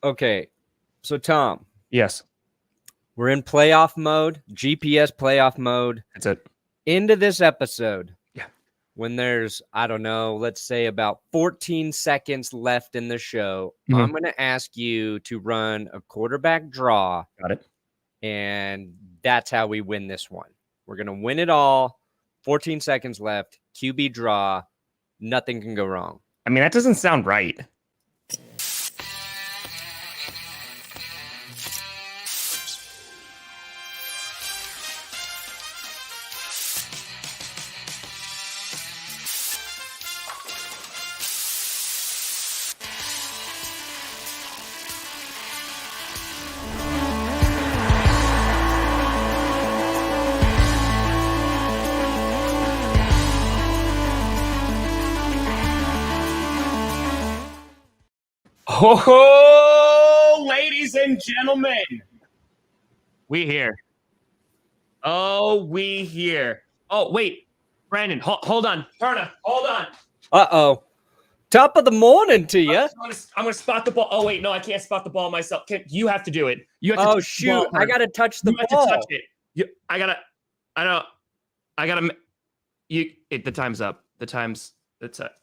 Okay, so Tom. Yes. We're in playoff mode, GPS playoff mode. That's it. Into this episode. Yeah. When there's, I don't know, let's say about 14 seconds left in the show, I'm going to ask you to run a quarterback draw. Got it. And that's how we win this one. We're going to win it all. 14 seconds left. QB draw. Nothing can go wrong. I mean, that doesn't sound right. Oh, ladies and gentlemen, we here. Oh, we here. Oh, wait, Brandon, hold on. Perna, hold on. Uh-oh. Top of the morning to you. I'm gonna spot the ball. Oh, wait, no, I can't spot the ball myself. You have to do it. You have to shoot. I got to touch the ball. You have to touch it. The time's up. The time's up.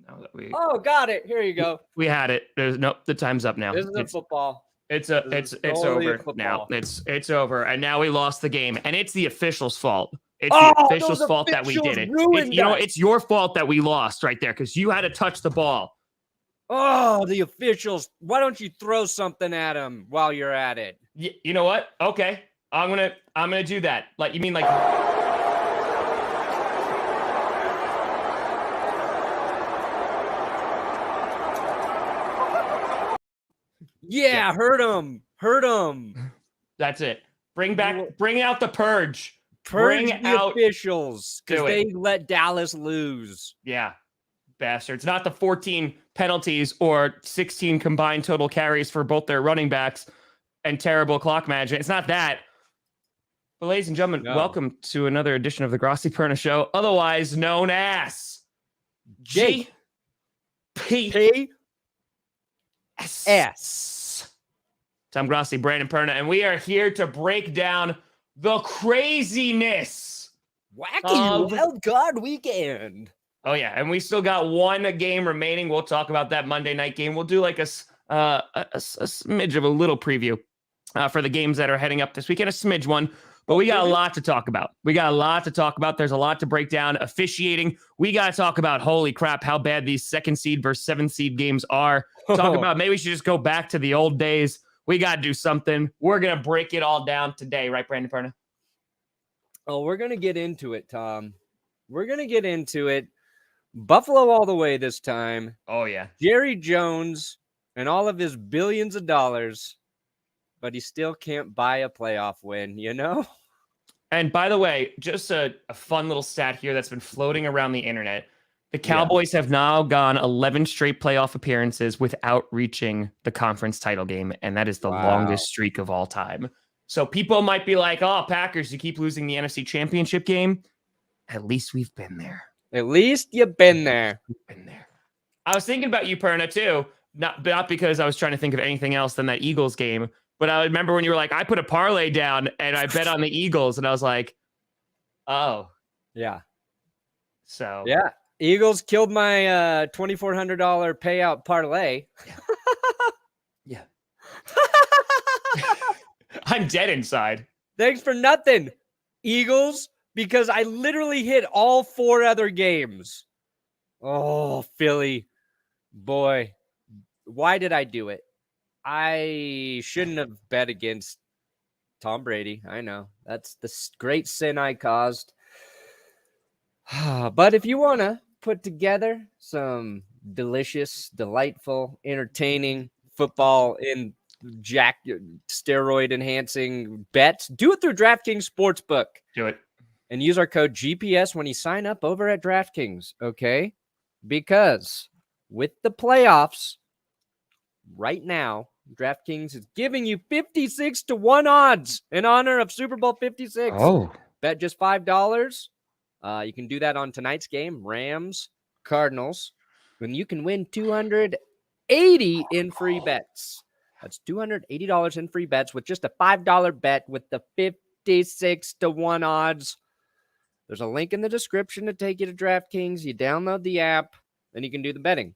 Now that got it. Here you go. We had it. The time's up now. This is football. It's over now. It's over. And now we lost the game. And it's the official's fault. It's the official's fault that we did it. It's your fault that we lost right there because you had to touch the ball. Oh, the officials. Why don't you throw something at them while you're at it? You know what? Okay. I'm gonna do that. Like, you mean like Yeah, hurt him. That's it. Bring out the purge. Bring the officials because they let Dallas lose. Yeah, bastards. Not the 14 penalties or 16 combined total carries for both their running backs and terrible clock management. It's not that. But ladies and gentlemen, welcome to another edition of the Grossi Perna Show, otherwise known as GPS. I'm Grossi Brandon Perna, and we are here to break down the craziness. Wacky wild card weekend. Oh, yeah, and we still got one game remaining. We'll talk about that Monday night game. We'll do like a smidge of a little preview for the games that are heading up this weekend, a smidge one. But we got a lot to talk about. There's a lot to break down. Officiating. We got to talk about, holy crap, how bad these 2nd seed versus 7th seed games are. Talk about maybe we should just go back to the old days. We got to do something. We're going to break it all down today. Right, Brandon Perna? Oh, we're going to get into it, Tom. We're going to get into it. Buffalo all the way this time. Oh, yeah. Jerry Jones and all of his billions of dollars, but he still can't buy a playoff win, you know? And by the way, just a fun little stat here that's been floating around the internet. The Cowboys have now gone 11 straight playoff appearances without reaching the conference title game, and that is the longest streak of all time. So people might be like, oh, Packers, you keep losing the NFC Championship game. At least we've been there. At least you've been there. I was thinking about you, Perna, too. Not because I was trying to think of anything else than that Eagles game, but I remember when you were like, I put a parlay down, and I bet on the Eagles, and I was like, oh. Yeah. So. Yeah. Eagles killed my $2,400 payout parlay. Yeah. I'm dead inside. Thanks for nothing, Eagles, because I literally hit all 4 other games. Oh, Philly. Boy, why did I do it? I shouldn't have bet against Tom Brady. I know. That's the great sin I caused. But if you want to put together some delicious, delightful, entertaining football in steroid enhancing bets, do it through DraftKings Sportsbook. Do it. And use our code GPS when you sign up over at DraftKings, okay? Because with the playoffs right now, DraftKings is giving you 56-1 odds in honor of Super Bowl 56. Oh. Bet just $5. You can do that on tonight's game, Rams, Cardinals, when you can win $280 $280 in free bets. That's $280 in free bets with just a $5 bet with the 56 to 1 odds. There's a link in the description to take you to DraftKings. You download the app, then you can do the betting.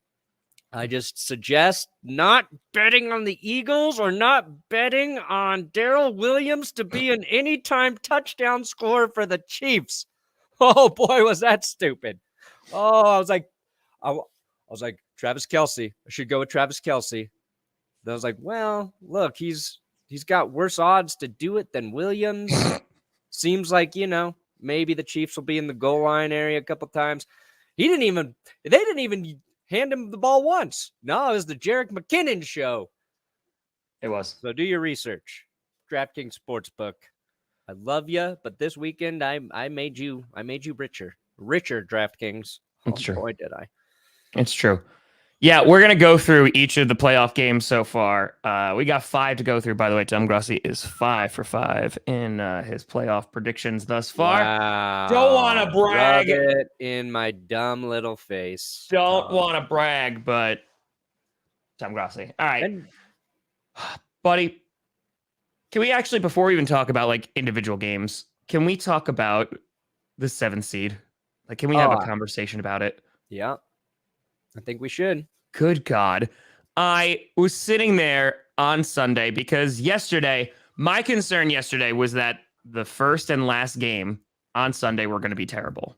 I just suggest not betting on the Eagles or not betting on Darrell Williams to be an anytime touchdown scorer for the Chiefs. Oh boy, was that stupid. Oh, I was like, Travis Kelce. I should go with Travis Kelce. Then I was like, well, look, he's got worse odds to do it than Williams. Seems like, maybe the Chiefs will be in the goal line area a couple times. They didn't even hand him the ball once. No, it was the Jerick McKinnon show. It was. So do your research. DraftKings Sportsbook. I love you, but this weekend I made you richer, DraftKings. It's true. Boy, did I! It's true. Yeah, we're gonna go through each of the playoff games so far. We got 5 to go through. By the way, Tom Grossi is 5 for 5 in his playoff predictions thus far. Wow. Don't want to brag. Rub it in my dumb little face. Don't want to brag, but Tom Grossi. All right, buddy. Can we actually, before we even talk about like individual games, can we talk about the 7th seed? Like, can we have a conversation about it? Yeah, I think we should. Good God. I was sitting there on Sunday because my concern yesterday was that the first and last game on Sunday were going to be terrible.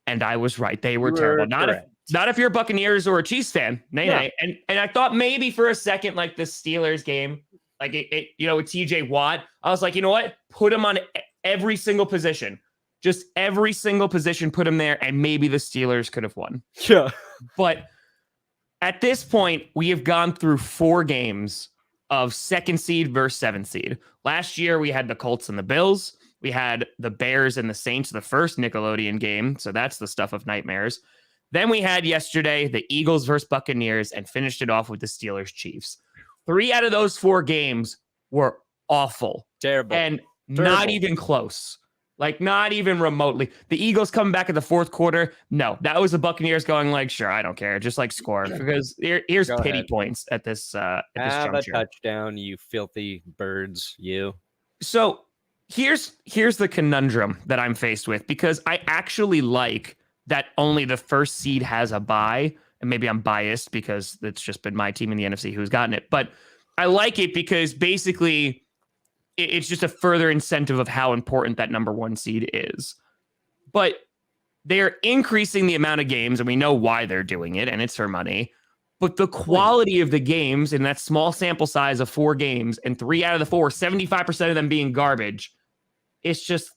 And I was right. They were terrible. Not if you're a Buccaneers or a Chiefs fan. Nay. And I thought maybe for a second, like the Steelers game, like with TJ Watt, I was like, you know what? Put him on every single position. Just every single position, put him there, and maybe the Steelers could have won. Yeah. But at this point, we have gone through 4 games of 2nd seed versus 7th seed. Last year, we had the Colts and the Bills. We had the Bears and the Saints, the first Nickelodeon game. So that's the stuff of nightmares. Then we had yesterday the Eagles versus Buccaneers and finished it off with the Steelers Chiefs. 3 out of those 4 games were awful. Terrible. And not even close. Like, not even remotely. The Eagles coming back in the 4th quarter. No, that was the Buccaneers going like, sure, I don't care. Just like score. Because here's pity points at this juncture. Have a touchdown, you filthy birds, you. So here's the conundrum that I'm faced with, because I actually like that only the 1st seed has a bye. And maybe I'm biased because it's just been my team in the NFC who's gotten it. But I like it because basically it's just a further incentive of how important that number 1 seed is. But they're increasing the amount of games, and we know why they're doing it, and it's for money. But the quality of the games in that small sample size of 4 games, and 3 out of the 4, 75% of them being garbage, it's just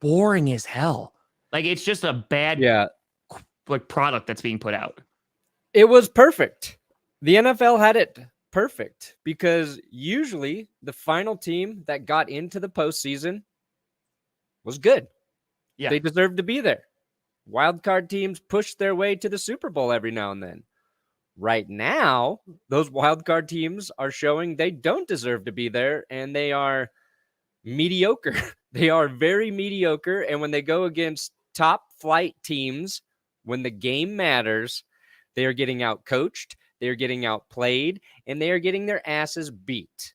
boring as hell. Like, it's just a bad product that's being put out. It was perfect. The NFL had it perfect because usually the final team that got into the postseason was good. Yeah, they deserved to be there. Wildcard teams push their way to the Super Bowl every now and then. Right now, those wildcard teams are showing they don't deserve to be there, and they are mediocre. They are very mediocre, and when they go against top flight teams, when the game matters, they are getting out coached. They are getting outplayed, and they are getting their asses beat.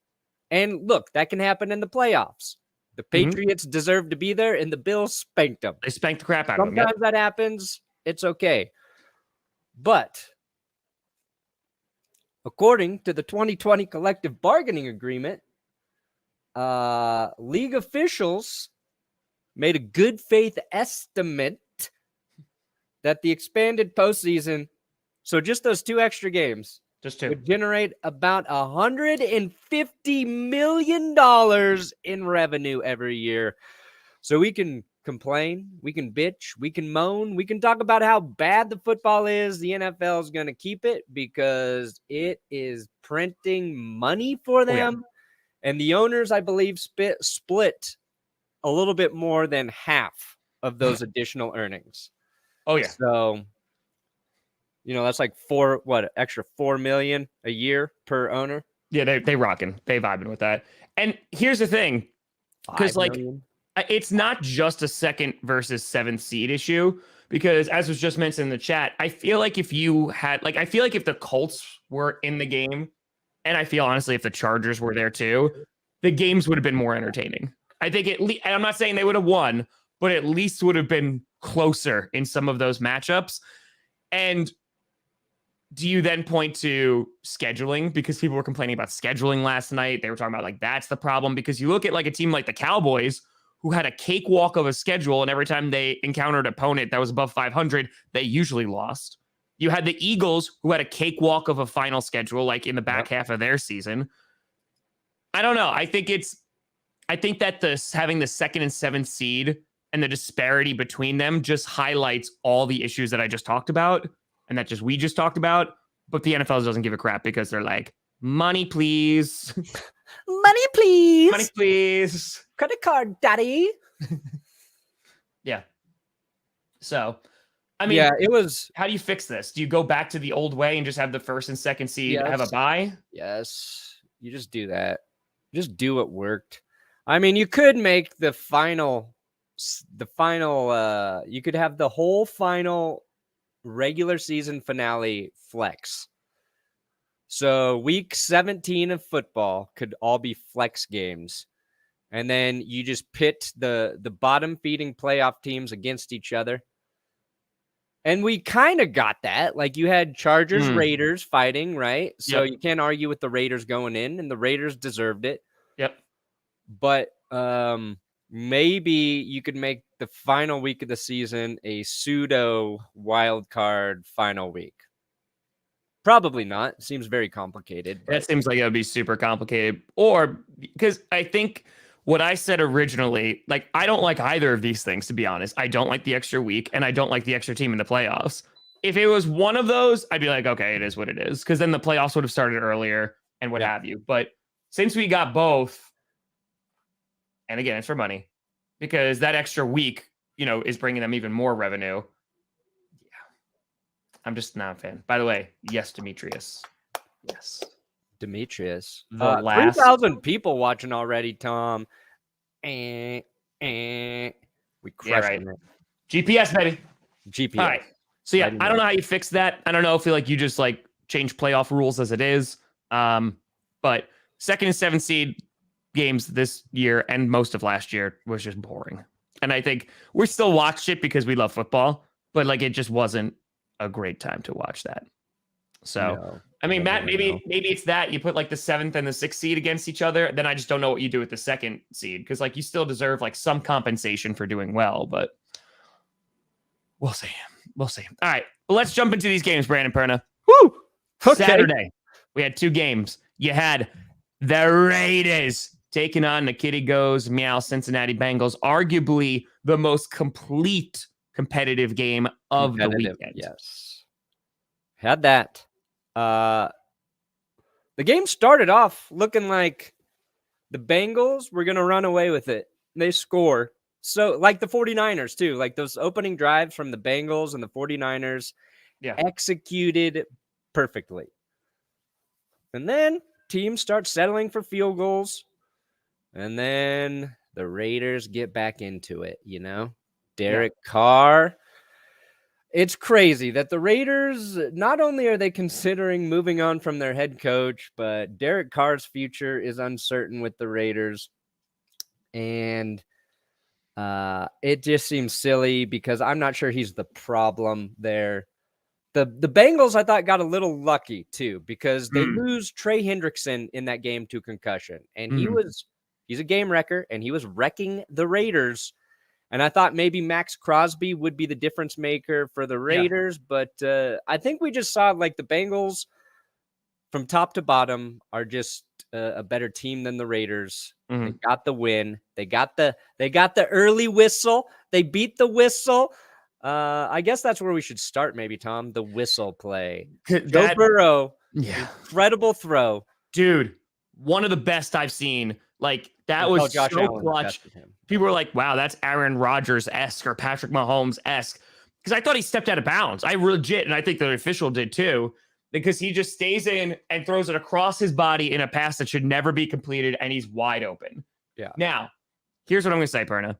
And look, that can happen in the playoffs. The Patriots deserve to be there, and the Bills spanked them. They spanked the crap out of them. Sometimes that happens. It's okay. But according to the 2020 collective bargaining agreement, league officials made a good faith estimate that the expanded postseason, so just those 2 extra games, would generate about $150 million in revenue every year. So we can complain, we can bitch, we can moan, we can talk about how bad the football is. The NFL is going to keep it because it is printing money for them. And the owners, I believe, split a little bit more than half of those additional earnings. Oh, yeah. So, that's like extra $4 million a year per owner. Yeah, they rocking. They vibing with that. And here's the thing, because it's not just a 2nd versus 7th seed issue, because as was just mentioned in the chat, I feel like if the Colts were in the game, and I feel honestly if the Chargers were there too, the games would have been more entertaining. I think and I'm not saying they would have won, but at least would have been closer in some of those matchups. And do you then point to scheduling? Because people were complaining about scheduling last night. They were talking about like that's the problem, because you look at like a team like the Cowboys who had a cakewalk of a schedule, and every time they encountered an opponent that was above 500, they usually lost. You had the Eagles who had a cakewalk of a final schedule, like in the back half of their season. I don't know. I think that having the 2nd and 7th seed and the disparity between them just highlights all the issues that I just talked about. And that we just talked about, but the NFL doesn't give a crap because they're like, money, please. Money, please. Money, please. Credit card, daddy. Yeah. So, I mean, yeah, it was. How do you fix this? Do you go back to the old way and just have the 1st and 2nd seed have a bye? Yes. You just do that. Just do what worked. I mean, you could make you could have the whole final regular season finale flex. So week 17 of football could all be flex games. And then you just pit the bottom feeding playoff teams against each other. And we kind of got that. Like you had Chargers, Raiders fighting, right? So you can't argue with the Raiders going in, and the Raiders deserved it. Yep. But maybe you could make the final week of the season a pseudo wild card final week. Probably not. Seems very complicated. That seems like it would be super complicated. Or because I think what I said originally, like I don't like either of these things, to be honest. I don't like the extra week, and I don't like the extra team in the playoffs. If it was one of those, I'd be like, okay, it is what it is. Because then the playoffs would have started earlier and what have you. But since we got both, and again, it's for money, because that extra week, is bringing them even more revenue. Yeah. I'm just not a fan. By the way, yes, Demetrius. Yes. Demetrius. The last 3,000 people watching already, Tom. We crushed it. GPS, baby. GPS. All right. So yeah, I don't know how you fix that. I don't know if you just like change playoff rules as it is. But 2nd and 7th seed games this year and most of last year was just boring. And I think we still watched it because we love football, but like it just wasn't a great time to watch that. So, I mean, Matt, maybe it's that you put like the 7th and the 6th seed against each other. Then I just don't know what you do with the 2nd seed, because like you still deserve like some compensation for doing well, but we'll see. We'll see. All right. Well, let's jump into these games, Brandon Perna. Woo! Okay. Saturday, we had 2 games. You had the Raiders taking on the Kitty Goes Meow Cincinnati Bengals, arguably the most complete competitive game of the weekend. Yes. Had that. The game started off looking like the Bengals were going to run away with it. They score. So like the 49ers too, like those opening drives from the Bengals and the 49ers executed perfectly. And then teams start settling for field goals. And then the Raiders get back into it, Derek Carr. It's crazy that the Raiders, not only are they considering moving on from their head coach, but Derek Carr's future is uncertain with the Raiders. And it just seems silly because I'm not sure he's the problem there. The Bengals, I thought, got a little lucky, too, because they lose Trey Hendrickson in that game to concussion. And he's a game wrecker, and he was wrecking the Raiders. And I thought maybe Max Crosby would be the difference maker for the Raiders. But I think we just saw like the Bengals from top to bottom are just a better team than the Raiders. They got the win. They got the early whistle. They beat the whistle. I guess that's where we should start, maybe, Tom. The whistle play. Joe Burrow, incredible throw. Dude, one of the best I've seen. Like, that was Josh so Allen clutch. People were like, wow, that's Aaron Rodgers-esque or Patrick Mahomes-esque. Because I thought he stepped out of bounds. I legit, and I think the official did too, because he just stays in and throws it across his body in a pass that should never be completed, and he's wide open. Yeah. Now, here's what I'm going to say, Perna.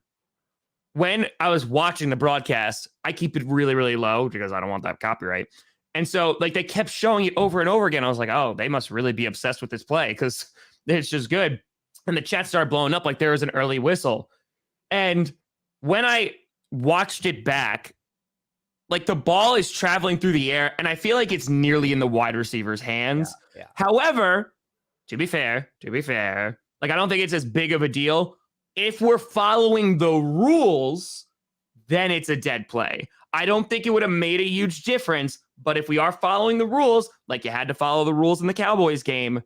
when I was watching the broadcast, I keep it really, really low because I don't want that copyright. And so like they kept showing it over and over again. I was like, oh, they must really be obsessed with this play because it's just good. And the chat started blowing up like there was an early whistle. And when I watched it back, like the ball is traveling through the air and I feel like it's nearly in the wide receiver's hands. Yeah. However, to be fair, like I don't think it's as big of a deal. If we're following the rules, then it's a dead play. I don't think it would have made a huge difference, but if we are following the rules, like you had to follow the rules in the Cowboys game,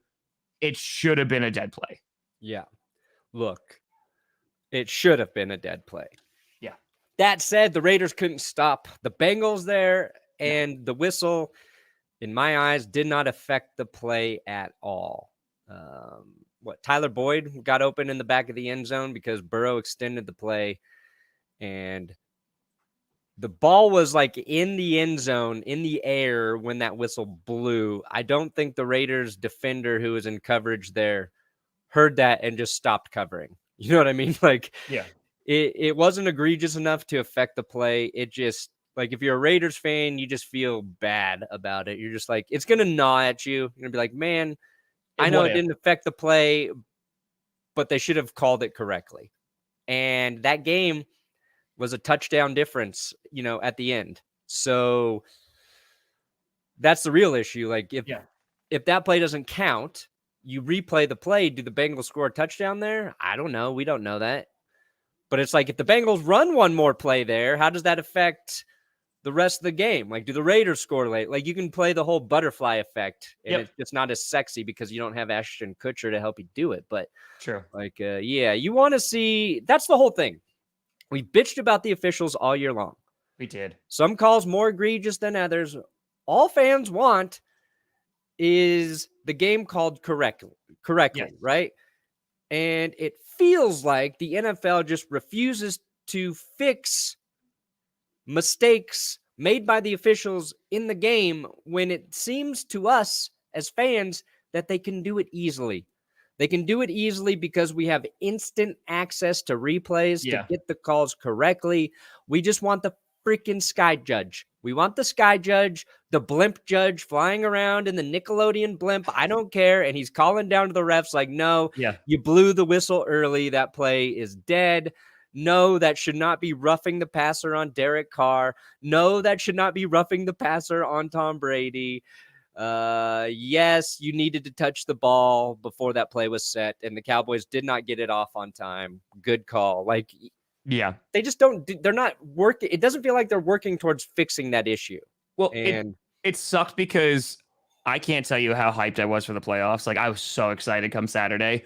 it should have been a dead play. Yeah. Look, it should have been a dead play. Yeah. That said, the Raiders couldn't stop the Bengals there, and the whistle, in my eyes, did not affect the play at all. Tyler Boyd got open in the back of the end zone because Burrow extended the play, and the ball was like in the end zone, in the air when that whistle blew. I don't think the Raiders defender who was in coverage there heard that and just stopped covering. You know what I mean? Like, yeah, it wasn't egregious enough to affect the play. It just, like, if you're a Raiders fan, you just feel bad about it. You're just like, it's going to gnaw at you. You're going to be like, man, I know it didn't affect the play, but they should have called it correctly. And that game was a touchdown difference, at the end. So that's the real issue. Like, if that play doesn't count, you replay the play. Do the Bengals score a touchdown there? I don't know. We don't know that. But it's like, if the Bengals run one more play there, how does that affect the rest of the game? Like, do the Raiders score late? Like, you can play the whole butterfly effect, and it's not as sexy because you don't have Ashton Kutcher to help you do it. But sure. Like, you want to see, that's the whole thing. We bitched about the officials all year long. We did. Some calls more egregious than others. All fans want is the game called correctly, right? And it feels like the NFL just refuses to fix mistakes made by the officials in the game when it seems to us as fans that they can do it easily. They can do it easily because we have instant access to replays to get the calls correctly. We just want the freaking sky judge. We want the sky judge, the blimp judge flying around in the Nickelodeon blimp. I don't care. And he's calling down to the refs like, no, you blew the whistle early. That play is dead. No, that should not be roughing the passer on Derek Carr. No, that should not be roughing the passer on Tom Brady. Yes, you needed to touch the ball before that play was set, and the Cowboys did not get it off on time. Good call. Like, they just they're not working. It doesn't feel like they're working towards fixing that issue. Well, and it sucked because I can't tell you how hyped I was for the playoffs. Like, I was so excited come Saturday.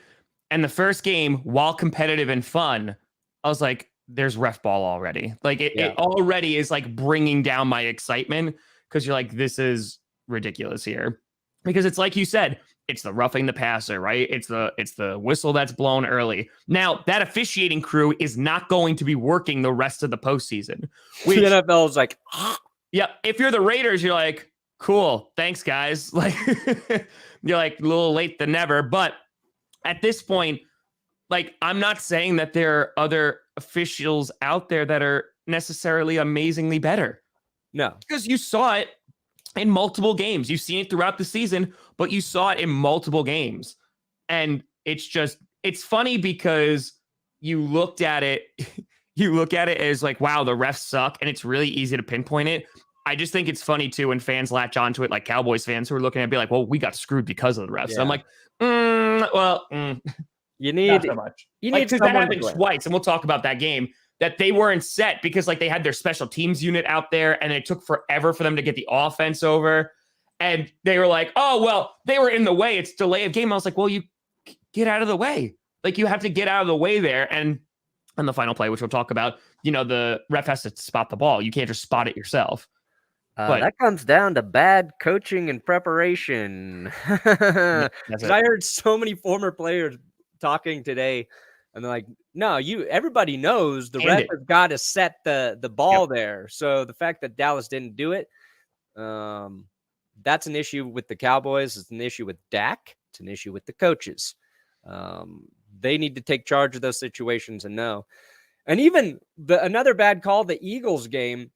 And the first game, while competitive and fun, I was like, there's ref ball already. Like, it already is like bringing down my excitement because you're like, this is ridiculous here. Because it's like you said, it's the roughing the passer, right? It's the whistle that's blown early. Now, that officiating crew is not going to be working the rest of the postseason. The NFL is like, if you're the Raiders, you're like, cool, thanks, guys. Like, you're like a little late than never. But at this point, like, I'm not saying that there are other officials out there that are necessarily amazingly better. No. Because you saw it in multiple games. You've seen it throughout the season, but you saw it in multiple games. And it's funny because you look at it as like, wow, the refs suck. And it's really easy to pinpoint it. I just think it's funny too when fans latch onto it, like Cowboys fans who are looking at it, be like, well, we got screwed because of the refs. Yeah. I'm like, you need not so much. You need because that happened twice, and we'll talk about that game. That they weren't set because like they had their special teams unit out there, and it took forever for them to get the offense over. And they were like, "Oh well, they were in the way. It's delay of game." I was like, "Well, you get out of the way. Like you have to get out of the way there." And on the final play, which we'll talk about, the ref has to spot the ball. You can't just spot it yourself. But that comes down to bad coaching and preparation. I heard so many former players talking today, and they're like, no, everybody knows the ref has got to set the ball there. So the fact that Dallas didn't do it, that's an issue with the Cowboys. It's an issue with Dak. It's an issue with the coaches. They need to take charge of those situations and know. And even another bad call, the Eagles game,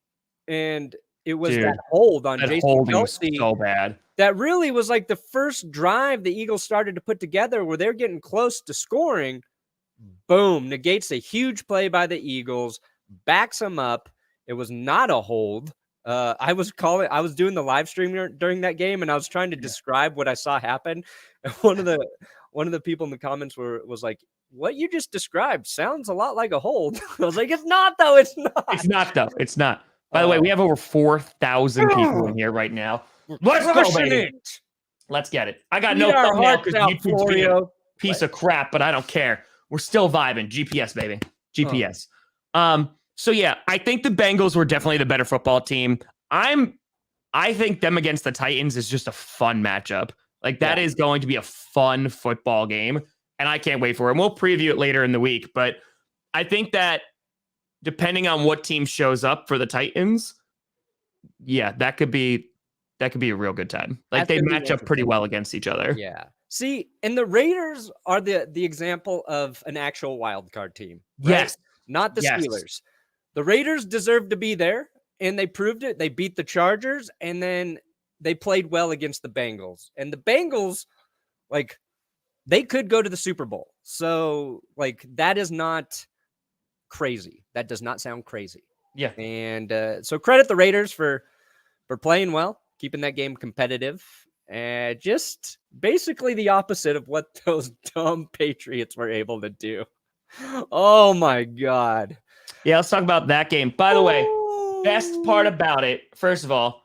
and it was Dude, that hold on that Jason holding was Kelce. so bad. That really was like the first drive the Eagles started to put together where they're getting close to scoring. Boom, negates a huge play by the Eagles, backs them up. It was not a hold. I was doing the live stream during that game, and I was trying to describe what I saw happen. And one of the people in the comments was like, "What you just described sounds a lot like a hold." I was like, "It's not though. It's not. It's not though. It's not." By the way, we have over 4,000 people in here right now. Let's go, baby. Let's get it. I got no thumbnail because YouTube's being a piece of crap, but I don't care. We're still vibing. GPS, baby. GPS. So yeah, I think the Bengals were definitely the better football team. I think them against the Titans is just a fun matchup. Like that is going to be a fun football game, and I can't wait for it. And we'll preview it later in the week, but I think that depending on what team shows up for the Titans, that could be a real good time. Like they match up pretty well against each other. Yeah. See, and the Raiders are the example of an actual wild card team. Right? Yes. Not the Steelers. The Raiders deserve to be there, and they proved it. They beat the Chargers, and then they played well against the Bengals. And the Bengals, like, they could go to the Super Bowl. So, like, that is not crazy. That does not sound crazy. Yeah. And so credit the Raiders for playing well, keeping that game competitive. And just basically the opposite of what those dumb Patriots were able to do. Oh, my God. Yeah, let's talk about that game. By the way, best part about it, first of all,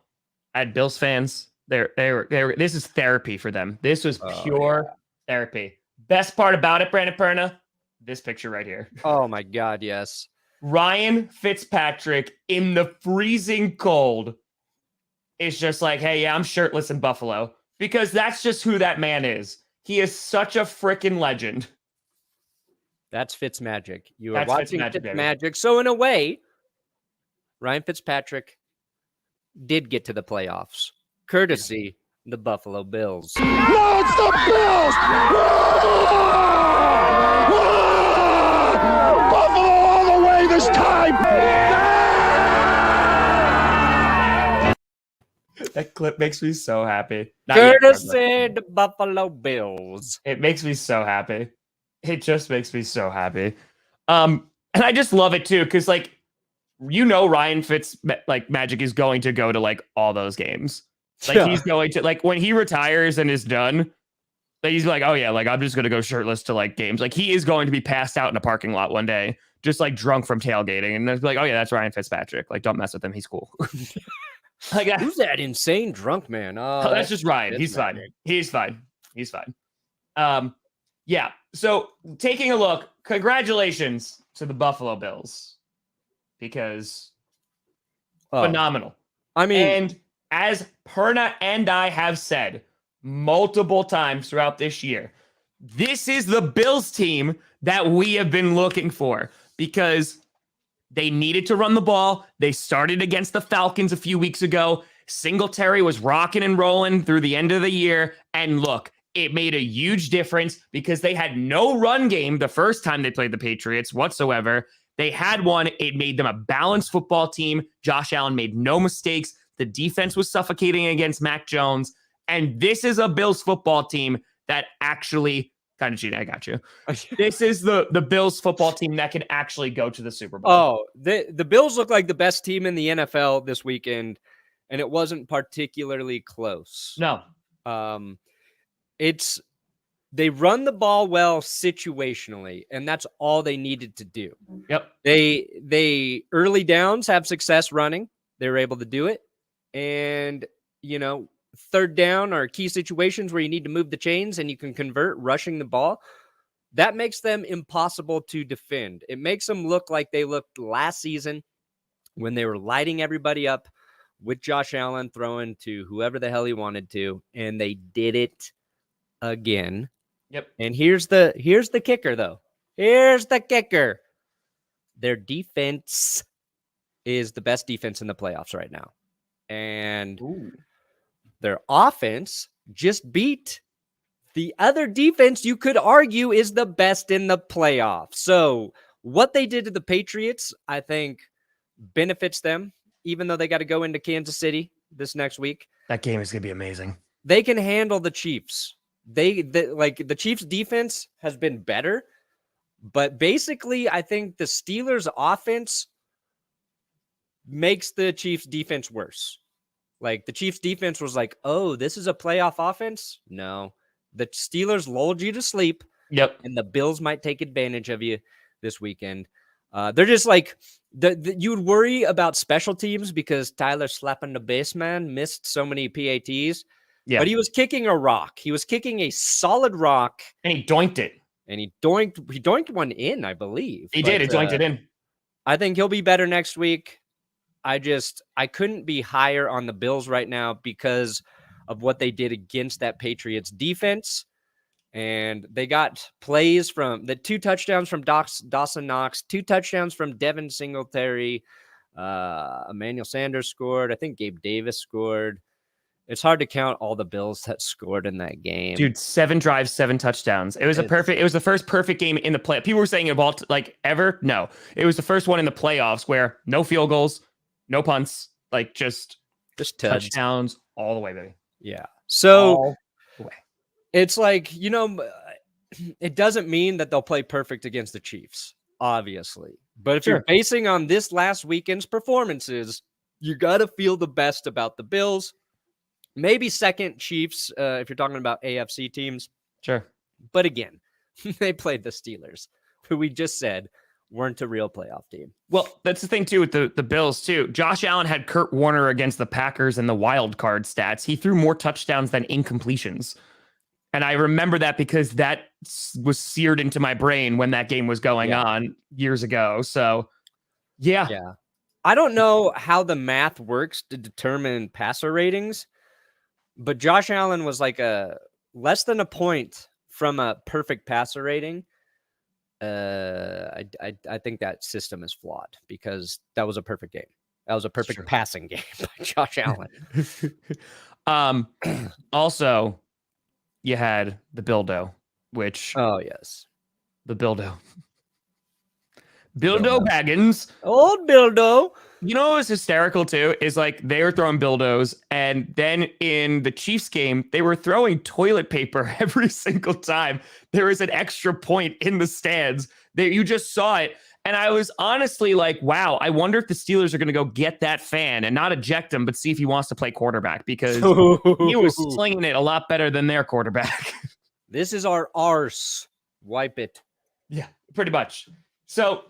I had Bills fans. They were this is therapy for them. This was pure therapy. Best part about it, Brandon Perna, this picture right here. Oh, my God, yes. Ryan Fitzpatrick in the freezing cold is just like, hey, yeah, I'm shirtless in Buffalo. Because that's just who that man is. He is such a freaking legend. That's Fitzmagic. You are watching Fitzmagic. So in a way, Ryan Fitzpatrick did get to the playoffs, courtesy the Buffalo Bills. No, it's the Bills! Buffalo all the way this time! That clip makes me so happy. Courtesy the Buffalo Bills. It makes me so happy. It just makes me so happy. And I just love it too, because like, Ryan Magic is going to go to like all those games. Like he's going to, like, when he retires and is done, like, he's like, oh yeah, like I'm just gonna go shirtless to like games. Like he is going to be passed out in a parking lot one day, just like drunk from tailgating, and then like, oh yeah, that's Ryan Fitzpatrick. Like, don't mess with him, he's cool. Like, who's that insane drunk man? That's just Ryan. He's fine. He's fine. He's fine. Yeah. So taking a look, congratulations to the Buffalo Bills, because phenomenal. I mean, and as Perna and I have said multiple times throughout this year, this is the Bills team that we have been looking for, because they needed to run the ball. They started against the Falcons a few weeks ago. Singletary was rocking and rolling through the end of the year. And look, it made a huge difference because they had no run game the first time they played the Patriots whatsoever. They had one. It made them a balanced football team. Josh Allen made no mistakes. The defense was suffocating against Mac Jones. And this is a Bills football team that actually kind of cheating. I got you. This is the Bills football team that can actually go to the Super Bowl. Oh, the Bills look like the best team in the NFL this weekend, and it wasn't particularly close. No. They run the ball well situationally, and that's all they needed to do. Yep. They early downs have success running. They were able to do it. And, third down are key situations where you need to move the chains and you can convert rushing the ball. That makes them impossible to defend. It makes them look like they looked last season when they were lighting everybody up with Josh Allen throwing to whoever the hell he wanted to, and they did it again. Yep. And here's the kicker, though. Here's the kicker. Their defense is the best defense in the playoffs right now. And their offense just beat the other defense you could argue is the best in the playoffs. So What they did to the Patriots, I think, benefits them, even though they got to go into Kansas City this next week. That game is going to be amazing. They can handle the Chiefs. The Chiefs defense has been better, but basically I think the Steelers offense makes the Chiefs defense worse. Like the Chiefs defense was like, oh, this is a playoff offense. No, the Steelers lulled you to sleep. Yep. And the Bills might take advantage of you this weekend. They're just like, you would worry about special teams because Tyler slapping the baseman missed so many PATs. Yeah. But he was kicking a rock. He was kicking a solid rock. And he doinked it. And he doinked one in, I believe. He did. He doinked it in. I think he'll be better next week. I couldn't be higher on the Bills right now because of what they did against that Patriots defense. And they got plays from the 2 touchdowns from Dawson Knox, 2 touchdowns from Devin Singletary. Emmanuel Sanders scored. I think Gabe Davis scored. It's hard to count all the Bills that scored in that game. Dude, 7 drives, 7 touchdowns. It was it was the first perfect game in the play. People were saying it all like ever. No, it was the first one in the playoffs where no field goals, no punts, like just touchdowns all the way, baby. Yeah. So all the way. It's like, it doesn't mean that they'll play perfect against the Chiefs, obviously. But if you're basing on this last weekend's performances, you got to feel the best about the Bills. Maybe second Chiefs, if you're talking about AFC teams. Sure. But again, they played the Steelers, who we just said weren't a real playoff team. Well, that's the thing, too, with the Bills, too. Josh Allen had Kurt Warner against the Packers in the wild card stats. He threw more touchdowns than incompletions. And I remember that because that was seared into my brain when that game was going on years ago. So, yeah. I don't know how the math works to determine passer ratings, but Josh Allen was like less than a point from a perfect passer rating. I think that system is flawed because that was a perfect game. That was a perfect passing game by Josh Allen. Also, you had the Bildo, which... Oh, yes. The Bildo. Bildo Baggins. Old Bildo. You know what was hysterical, too? Is like they were throwing Bildos, and then in the Chiefs game, they were throwing toilet paper every single time there was an extra point in the stands. You just saw it. And I was honestly like, wow, I wonder if the Steelers are going to go get that fan and not eject him, but see if he wants to play quarterback because he was slinging it a lot better than their quarterback. This is our arse. Wipe it. Yeah, pretty much. So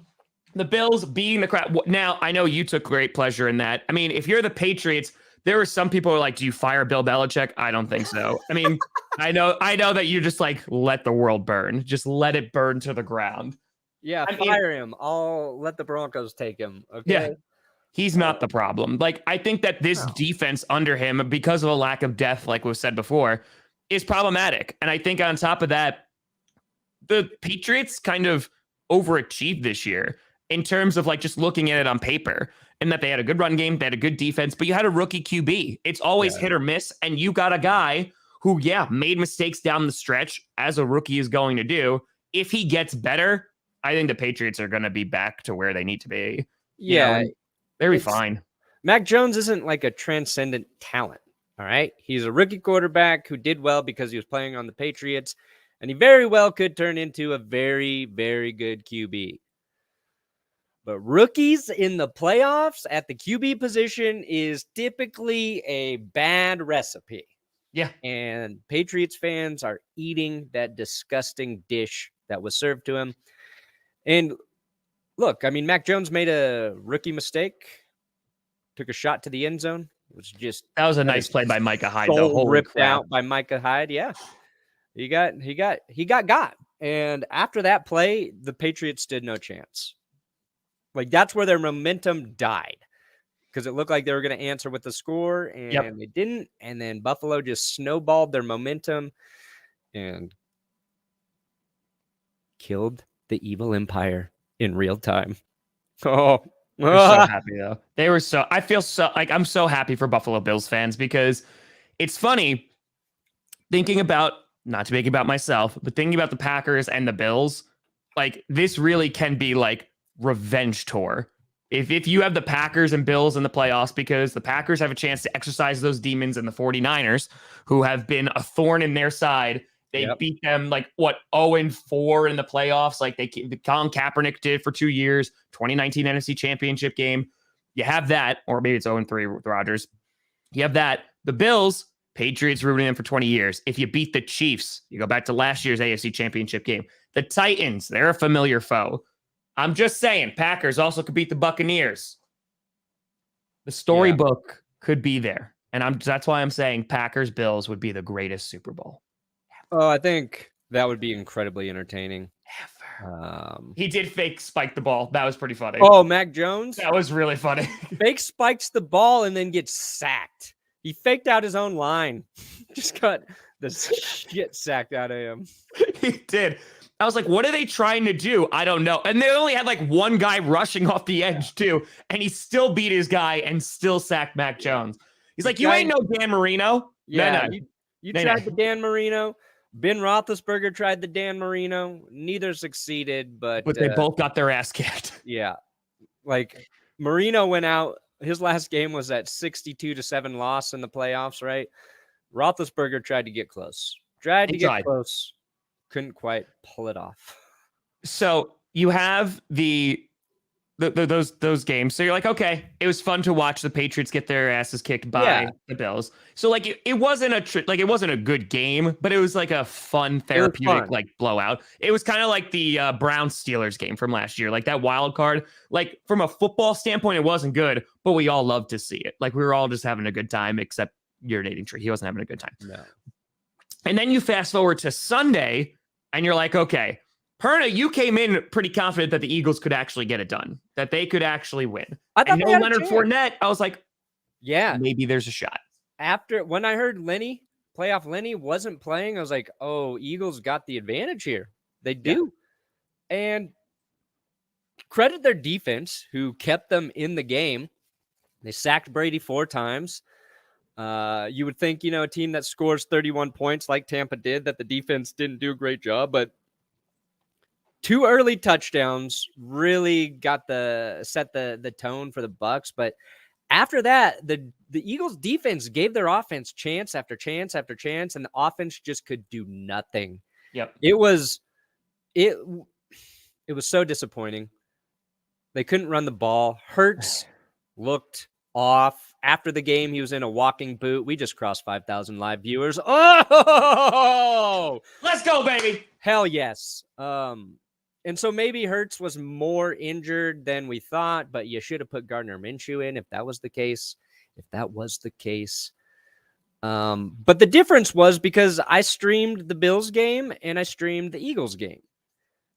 the Bills beating the crap. Now, I know you took great pleasure in that. I mean, if you're the Patriots, there were some people who are like, do you fire Bill Belichick? I don't think so. I mean, I know that you just like let the world burn. Just let it burn to the ground. Yeah, fire him. I'll let the Broncos take him. Okay. Yeah, he's not the problem. Like, I think that this defense under him, because of a lack of depth, like we've said before, is problematic. And I think on top of that, the Patriots kind of overachieved this year in terms of like just looking at it on paper, and that they had a good run game, they had a good defense, but you had a rookie QB. It's always hit or miss, and you got a guy who, made mistakes down the stretch, as a rookie is going to do. If he gets better, I think the Patriots are going to be back to where they need to be. Yeah, they'll be fine. Mac Jones isn't like a transcendent talent, all right? He's a rookie quarterback who did well because he was playing on the Patriots, and he very well could turn into a very, very good QB. But rookies in the playoffs at the QB position is typically a bad recipe. Yeah. And Patriots fans are eating that disgusting dish that was served to him. And look, I mean, Mac Jones made a rookie mistake, took a shot to the end zone. That was a nice play by Micah Hyde. The whole ripped out by Micah Hyde. Yeah, he got. And after that play, the Patriots stood no chance. Like, that's where their momentum died, because it looked like they were going to answer with the score, and they didn't. And then Buffalo just snowballed their momentum and killed the evil empire in real time. Oh, they're so happy though. I'm so happy for Buffalo Bills fans, because it's funny thinking about, not to make it about myself, but thinking about the Packers and the Bills. like this really can be like revenge tour. If you have the Packers and Bills in the playoffs, because the Packers have a chance to exercise those demons, and the 49ers, who have been a thorn in their side, they beat them like 0-4 in the playoffs, like Colin Kaepernick did for 2 years, 2019 NFC Championship game. You have that, or maybe it's 0-3 with Rodgers. You have that. The Bills, Patriots ruining them for 20 years. If you beat the Chiefs, you go back to last year's AFC Championship game. The Titans, they're a familiar foe. I'm just saying, Packers also could beat the Buccaneers. The storybook could be there. And that's why I'm saying Packers Bills would be the greatest Super Bowl. Oh, I think that would be incredibly entertaining. He did fake spike the ball. That was pretty funny. Oh, Mac Jones? That was really funny. Fake spikes the ball and then gets sacked. He faked out his own line. Just got the shit sacked out of him. He did. I was like, what are they trying to do? I don't know. And they only had like one guy rushing off the edge too. And he still beat his guy and still sacked Mac Jones. He's like, you ain't no Dan Marino. Yeah, no. You tried the Dan Marino. Ben Roethlisberger tried the Dan Marino. Neither succeeded, but they both got their ass kicked. Yeah. Like Marino went out. His last game was that 62-7 loss in the playoffs, right? Roethlisberger tried to get close. Get close. Couldn't quite pull it off. So you have those games. So you're like, okay, it was fun to watch the Patriots get their asses kicked by the Bills. So like it wasn't it wasn't a good game, but it was like a fun therapeutic like blowout. It was kind of like the Browns Steelers game from last year, like that wild card. Like from a football standpoint, it wasn't good, but we all loved to see it. Like we were all just having a good time, except urinating tree. He wasn't having a good time. No. And then you fast forward to Sunday, and you're like, okay, Perna, you came in pretty confident that the Eagles could actually get it done, that they could actually win. And no Leonard Fournette, I was like, yeah, maybe there's a shot. When I heard playoff Lenny wasn't playing, I was like, oh, Eagles got the advantage here. They do. Yeah. And credit their defense, who kept them in the game. They sacked Brady 4 times. You would think, a team that scores 31 points like Tampa did, that the defense didn't do a great job, but 2 early touchdowns really set the tone for the Bucs. But after that, the Eagles defense gave their offense chance after chance after chance, and the offense just could do nothing. Yep. It was so disappointing. They couldn't run the ball. Hurts looked off. After the game, he was in a walking boot. We just crossed 5,000 live viewers. Oh, let's go, baby. Hell yes. And so maybe Hurts was more injured than we thought, but you should have put Gardner Minshew in if that was the case. But the difference was because I streamed the Bills game and I streamed the Eagles game.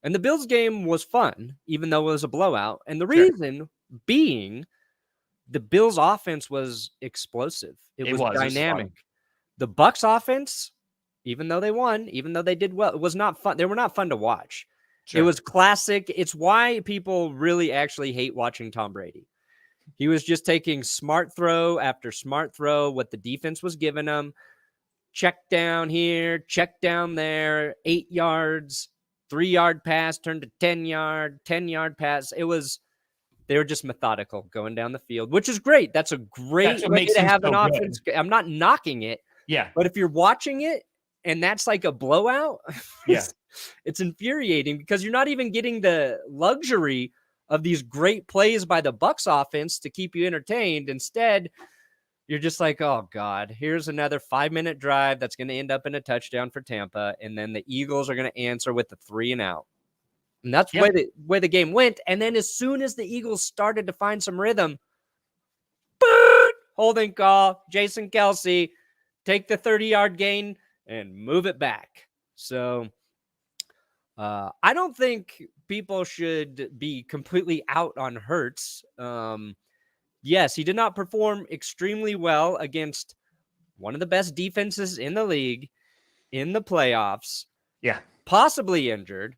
And the Bills game was fun, even though it was a blowout. And the reason being, the Bills offense was explosive. It was dynamic. The Bucs offense, even though they won, even though they did well, it was not fun. They were not fun to watch. Sure. It was classic. It's why people really actually hate watching Tom Brady. He was just taking smart throw after smart throw, what the defense was giving him. Check down here, check down there, 8 yards, 3-yard pass turned to 10-yard, 10-yard pass. They were just methodical going down the field, which is great. That's a great way to have an offense. Good. I'm not knocking it. Yeah. But if you're watching it and that's like a blowout, it's infuriating because you're not even getting the luxury of these great plays by the Bucs offense to keep you entertained. Instead, you're just like, oh, God, here's another 5-minute drive that's going to end up in a touchdown for Tampa. And then the Eagles are going to answer with the 3-and-out. And that's the way the game went. And then as soon as the Eagles started to find some rhythm, holding call, Jason Kelce, take the 30-yard gain and move it back. So I don't think people should be completely out on Hurts. Yes, he did not perform extremely well against one of the best defenses in the league in the playoffs. Yeah. Possibly injured.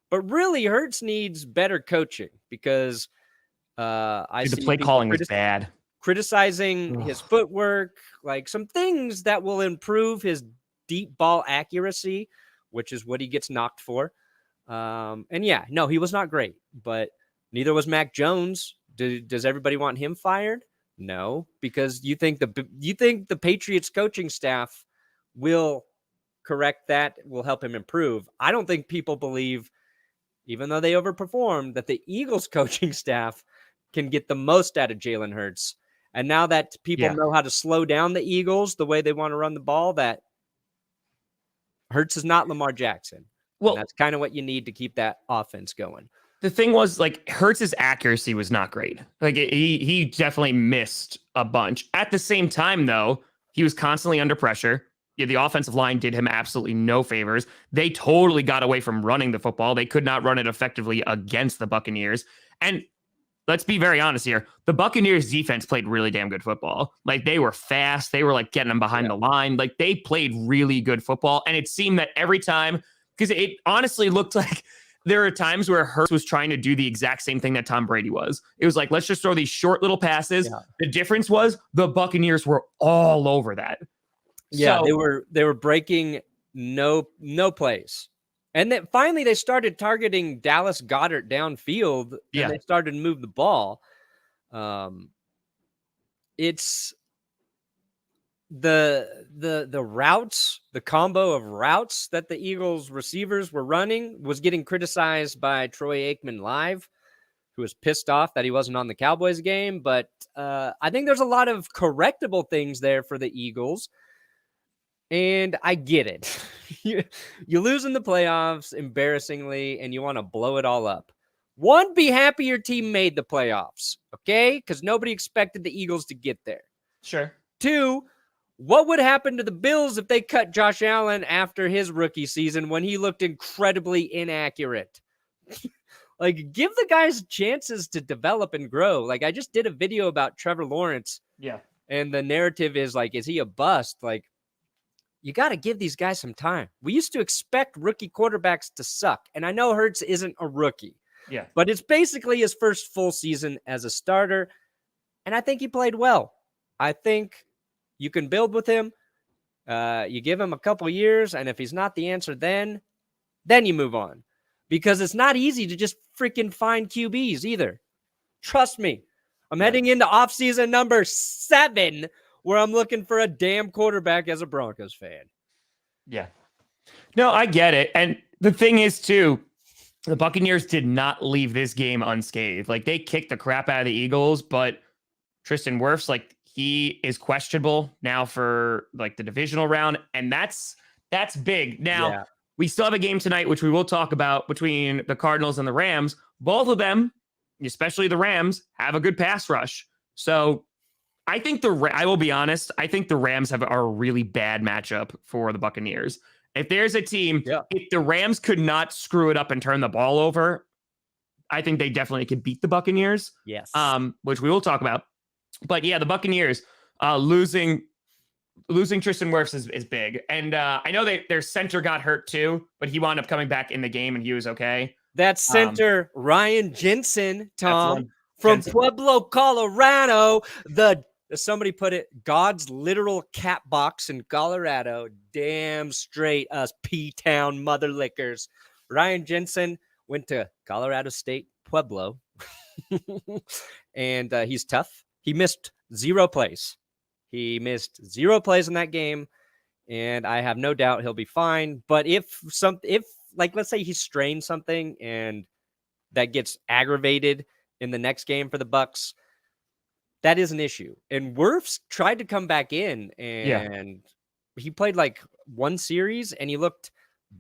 But really, Hurts needs better coaching because the play calling was bad. Criticizing his footwork, like some things that will improve his deep ball accuracy, which is what he gets knocked for. And yeah, no, he was not great, but neither was Mac Jones. Does everybody want him fired? No, because you think the Patriots coaching staff will correct that, will help him improve. I don't think people believe, even though they overperformed, that the Eagles coaching staff can get the most out of Jalen Hurts. And now that people know how to slow down the Eagles the way they want to run the ball, that Hurts is not Lamar Jackson. Well, and that's kind of what you need to keep that offense going. The thing was, like, Hurts's accuracy was not great. Like, he definitely missed a bunch. At the same time, though, he was constantly under pressure. Yeah, the offensive line did him absolutely no favors. They totally got away from running the football. They could not run it effectively against the Buccaneers. And let's be very honest here. The Buccaneers defense played really damn good football. Like, they were fast. They were like getting them behind the line. Like, they played really good football. And it seemed that every time, because it honestly looked like there are times where Hurts was trying to do the exact same thing that Tom Brady was. It was like, let's just throw these short little passes. Yeah. The difference was the Buccaneers were all over that. Yeah, so, they were breaking no plays. And then finally they started targeting Dallas Goedert downfield, and they started to move the ball. It's the routes, the combo of routes that the Eagles receivers were running was getting criticized by Troy Aikman Live, who was pissed off that he wasn't on the Cowboys game. But I think there's a lot of correctable things there for the Eagles. And I get it. You lose in the playoffs embarrassingly, and you want to blow it all up. One, be happy your team made the playoffs, okay? Because nobody expected the Eagles to get there. Sure. Two, what would happen to the Bills if they cut Josh Allen after his rookie season when he looked incredibly inaccurate? Like, give the guys chances to develop and grow. Like, I just did a video about Trevor Lawrence. Yeah. And the narrative is like, is he a bust? Like, you got to give these guys some time. We used to expect rookie quarterbacks to suck. And I know Hurts isn't a rookie. Yeah. But it's basically his first full season as a starter. And I think he played well. I think you can build with him. You give him a couple years. And if he's not the answer, then you move on. Because it's not easy to just freaking find QBs either. Trust me. I'm heading into offseason number 7 where I'm looking for a damn quarterback as a Broncos fan. Yeah. No, I get it. And the thing is, too, the Buccaneers did not leave this game unscathed. Like, they kicked the crap out of the Eagles, but Tristan Wirfs, like, he is questionable now for, like, the divisional round, and that's big. Now, we still have a game tonight, which we will talk about, between the Cardinals and the Rams. Both of them, especially the Rams, have a good pass rush. So I think I will be honest, I think the Rams are a really bad matchup for the Buccaneers. If there's a team, if the Rams could not screw it up and turn the ball over, I think they definitely could beat the Buccaneers. Yes. Which we will talk about. But yeah, the Buccaneers losing Tristan Wirfs is big. And I know their center got hurt too, but he wound up coming back in the game and he was okay. That center, Ryan Jensen, Tom, from Pueblo, Colorado, somebody put it, God's literal cat box in Colorado. Damn straight, us P-Town mother lickers. Ryan Jensen went to Colorado State, Pueblo, and he's tough. He missed 0 plays. He missed 0 plays in that game, and I have no doubt he'll be fine. But if like, let's say he strained something and that gets aggravated in the next game for the Bucs, that is an issue. And Wirfs tried to come back in, and he played like 1 series, and he looked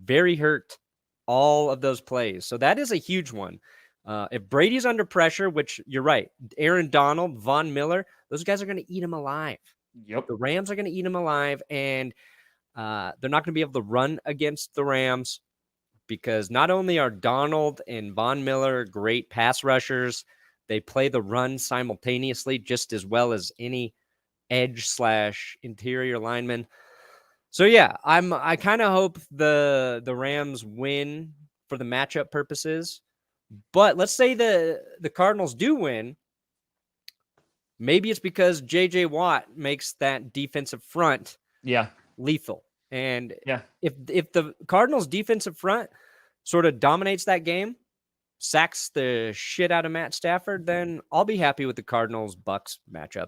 very hurt all of those plays. So that is a huge one. If Brady's under pressure, which you're right, Aaron Donald, Von Miller, those guys are going to eat him alive. Yep. The Rams are going to eat him alive, and they're not going to be able to run against the Rams because not only are Donald and Von Miller great pass rushers, they play the run simultaneously just as well as any edge/interior lineman. So yeah, I kind of hope the Rams win for the matchup purposes. But let's say the Cardinals do win. Maybe it's because J.J. Watt makes that defensive front lethal. And if the Cardinals defensive front sort of dominates that game, sacks the shit out of Matt Stafford, then I'll be happy with the Cardinals-Bucks matchup.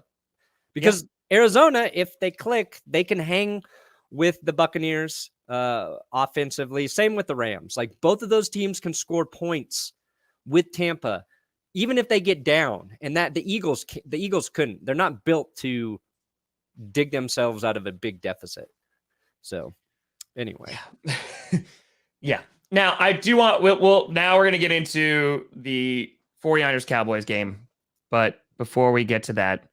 Because Arizona, if they click, they can hang with the Buccaneers offensively. Same with the Rams. Like, both of those teams can score points with Tampa, even if they get down. And that the Eagles couldn't. They're not built to dig themselves out of a big deficit. So, anyway. Yeah. Now, I do want, now we're going to get into the 49ers Cowboys game. But before we get to that,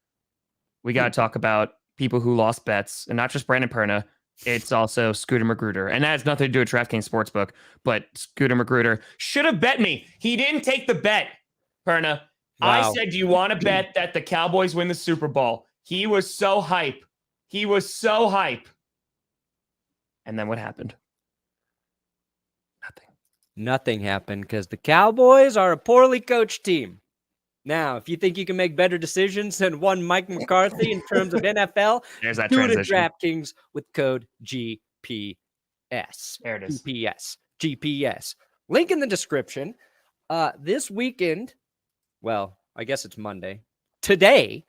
we got to talk about people who lost bets, and not just Brandon Perna. It's also Scooter Magruder. And that has nothing to do with DraftKings Sportsbook, but Scooter Magruder should have bet me. He didn't take the bet, Perna. Wow. I said, do you want to bet that the Cowboys win the Super Bowl? He was so hype. And then what happened? Nothing happened because the Cowboys are a poorly coached team. Now, if you think you can make better decisions than one Mike McCarthy in terms of NFL, there's that do it transition. at DraftKings with code GPS. There it is. GPS. Link in the description. This weekend, well, I guess it's Monday. Today,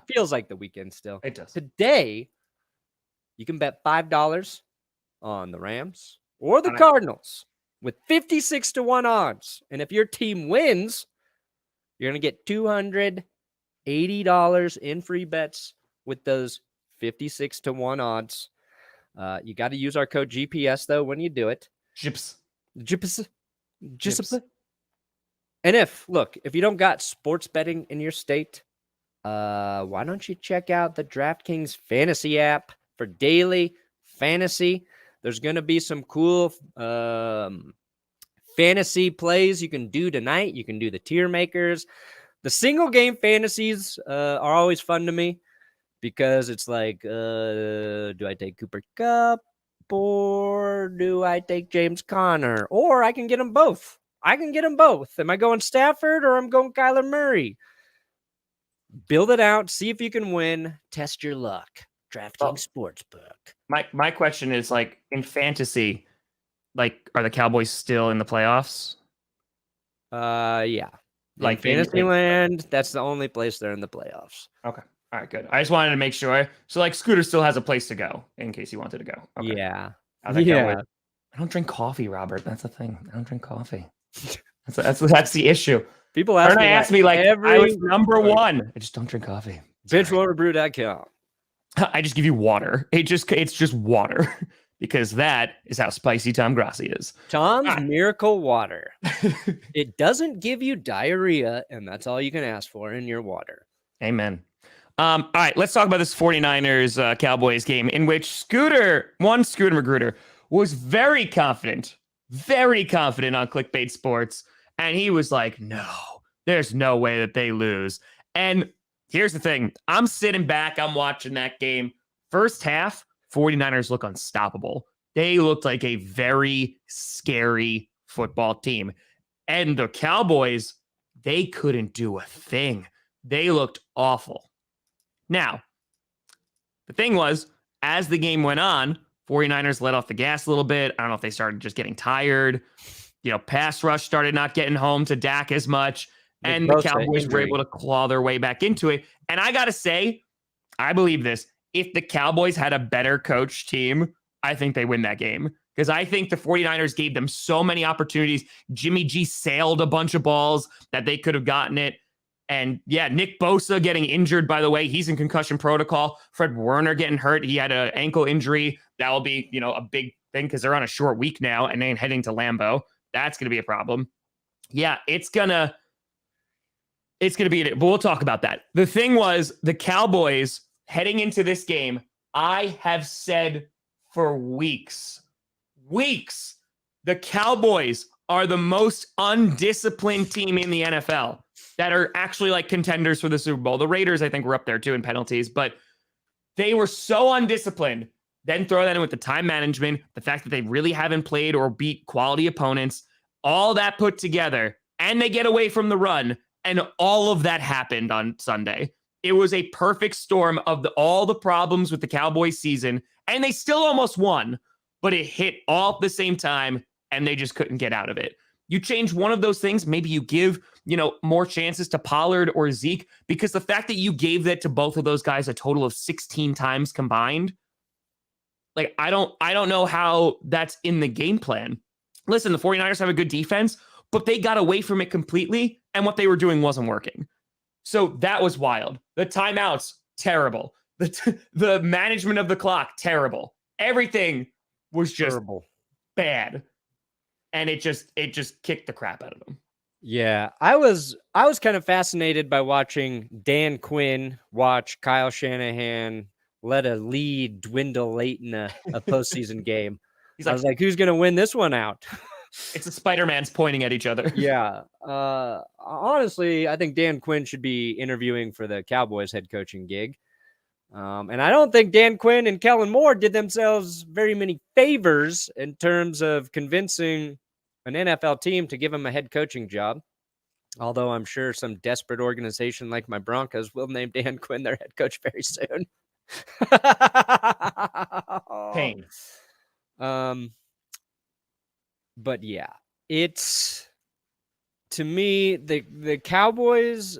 feels like the weekend still. It does. Today, you can bet $5 on the Rams or the Cardinals with 56-1 odds. And if your team wins, you're going to get $280 in free bets with those 56-1 odds. You got to use our code GPS, though, when you do it. Jips. And if you don't got sports betting in your state, why don't you check out the DraftKings Fantasy app for daily fantasy? There's going to be some cool fantasy plays you can do tonight. You can do the tier makers. The single game fantasies are always fun to me because it's like, do I take Cooper Kupp or do I take James Conner? Or I can get them both. Am I going Stafford or I'm going Kyler Murray? Build it out. See if you can win. Test your luck. DraftKings Sportsbook. My question is, like, in fantasy, like, are the Cowboys still in the playoffs? Yeah. Like Fantasyland, that's the only place they're in the playoffs. Okay. All right, good. I just wanted to make sure. So, like, Scooter still has a place to go in case he wanted to go. Okay. Yeah. I don't drink coffee, Robert. That's the thing. I don't drink coffee. That's the issue. People ask me like I was number one. I just don't drink coffee. Benchwaterbrew.com. I just give you water. It's just water because that is how spicy Tom Grossi is. Tom's Miracle Water. It doesn't give you diarrhea, and that's all you can ask for in your water. Amen. All right, let's talk about this 49ers Cowboys game in which Scooter Magruder was very confident on Clickbait Sports, and he was like, no, there's no way that they lose. And here's the thing. I'm sitting back. I'm watching that game. First half, 49ers look unstoppable. They looked like a very scary football team. And the Cowboys, they couldn't do a thing. They looked awful. Now, the thing was, as the game went on, 49ers let off the gas a little bit. I don't know if they started just getting tired. Pass rush started not getting home to Dak as much. And the Cowboys were able to claw their way back into it. And I got to say, I believe this. If the Cowboys had a better coach team, I think they win that game. Because I think the 49ers gave them so many opportunities. Jimmy G sailed a bunch of balls that they could have gotten it. And yeah, Nick Bosa getting injured, by the way. He's in concussion protocol. Fred Warner getting hurt. He had an ankle injury. That will be, a big thing because they're on a short week now and then heading to Lambeau. That's going to be a problem. Yeah, it's going to be it. But we'll talk about that. The thing was, the Cowboys heading into this game, I have said for weeks, the Cowboys are the most undisciplined team in the NFL that are actually like contenders for the Super Bowl. The Raiders, I think, were up there too in penalties, but they were so undisciplined. Then throw that in with the time management, the fact that they really haven't played or beat quality opponents, all that put together, and they get away from the run. And all of that happened on Sunday. It was a perfect storm of all the problems with the Cowboys season, and they still almost won, but it hit all at the same time, and they just couldn't get out of it. You change one of those things, maybe you give, more chances to Pollard or Zeke, because the fact that you gave that to both of those guys a total of 16 times combined, like, I don't know how that's in the game plan. Listen, the 49ers have a good defense, but they got away from it completely, and what they were doing wasn't working. So that was wild. The timeouts, terrible. The management of the clock, terrible. Everything was just Terrible. bad. And it just kicked the crap out of them. Yeah, I was kind of fascinated by watching Dan Quinn watch Kyle Shanahan let a lead dwindle late in a postseason game. I was like, who's going to win this one out? It's the Spider-Mans pointing at each other. Yeah. Honestly, I think Dan Quinn should be interviewing for the Cowboys head coaching gig. And I don't think Dan Quinn and Kellen Moore did themselves very many favors in terms of convincing an NFL team to give him a head coaching job. Although I'm sure some desperate organization like my Broncos will name Dan Quinn their head coach very soon. Pain. But yeah, it's, to me, the Cowboys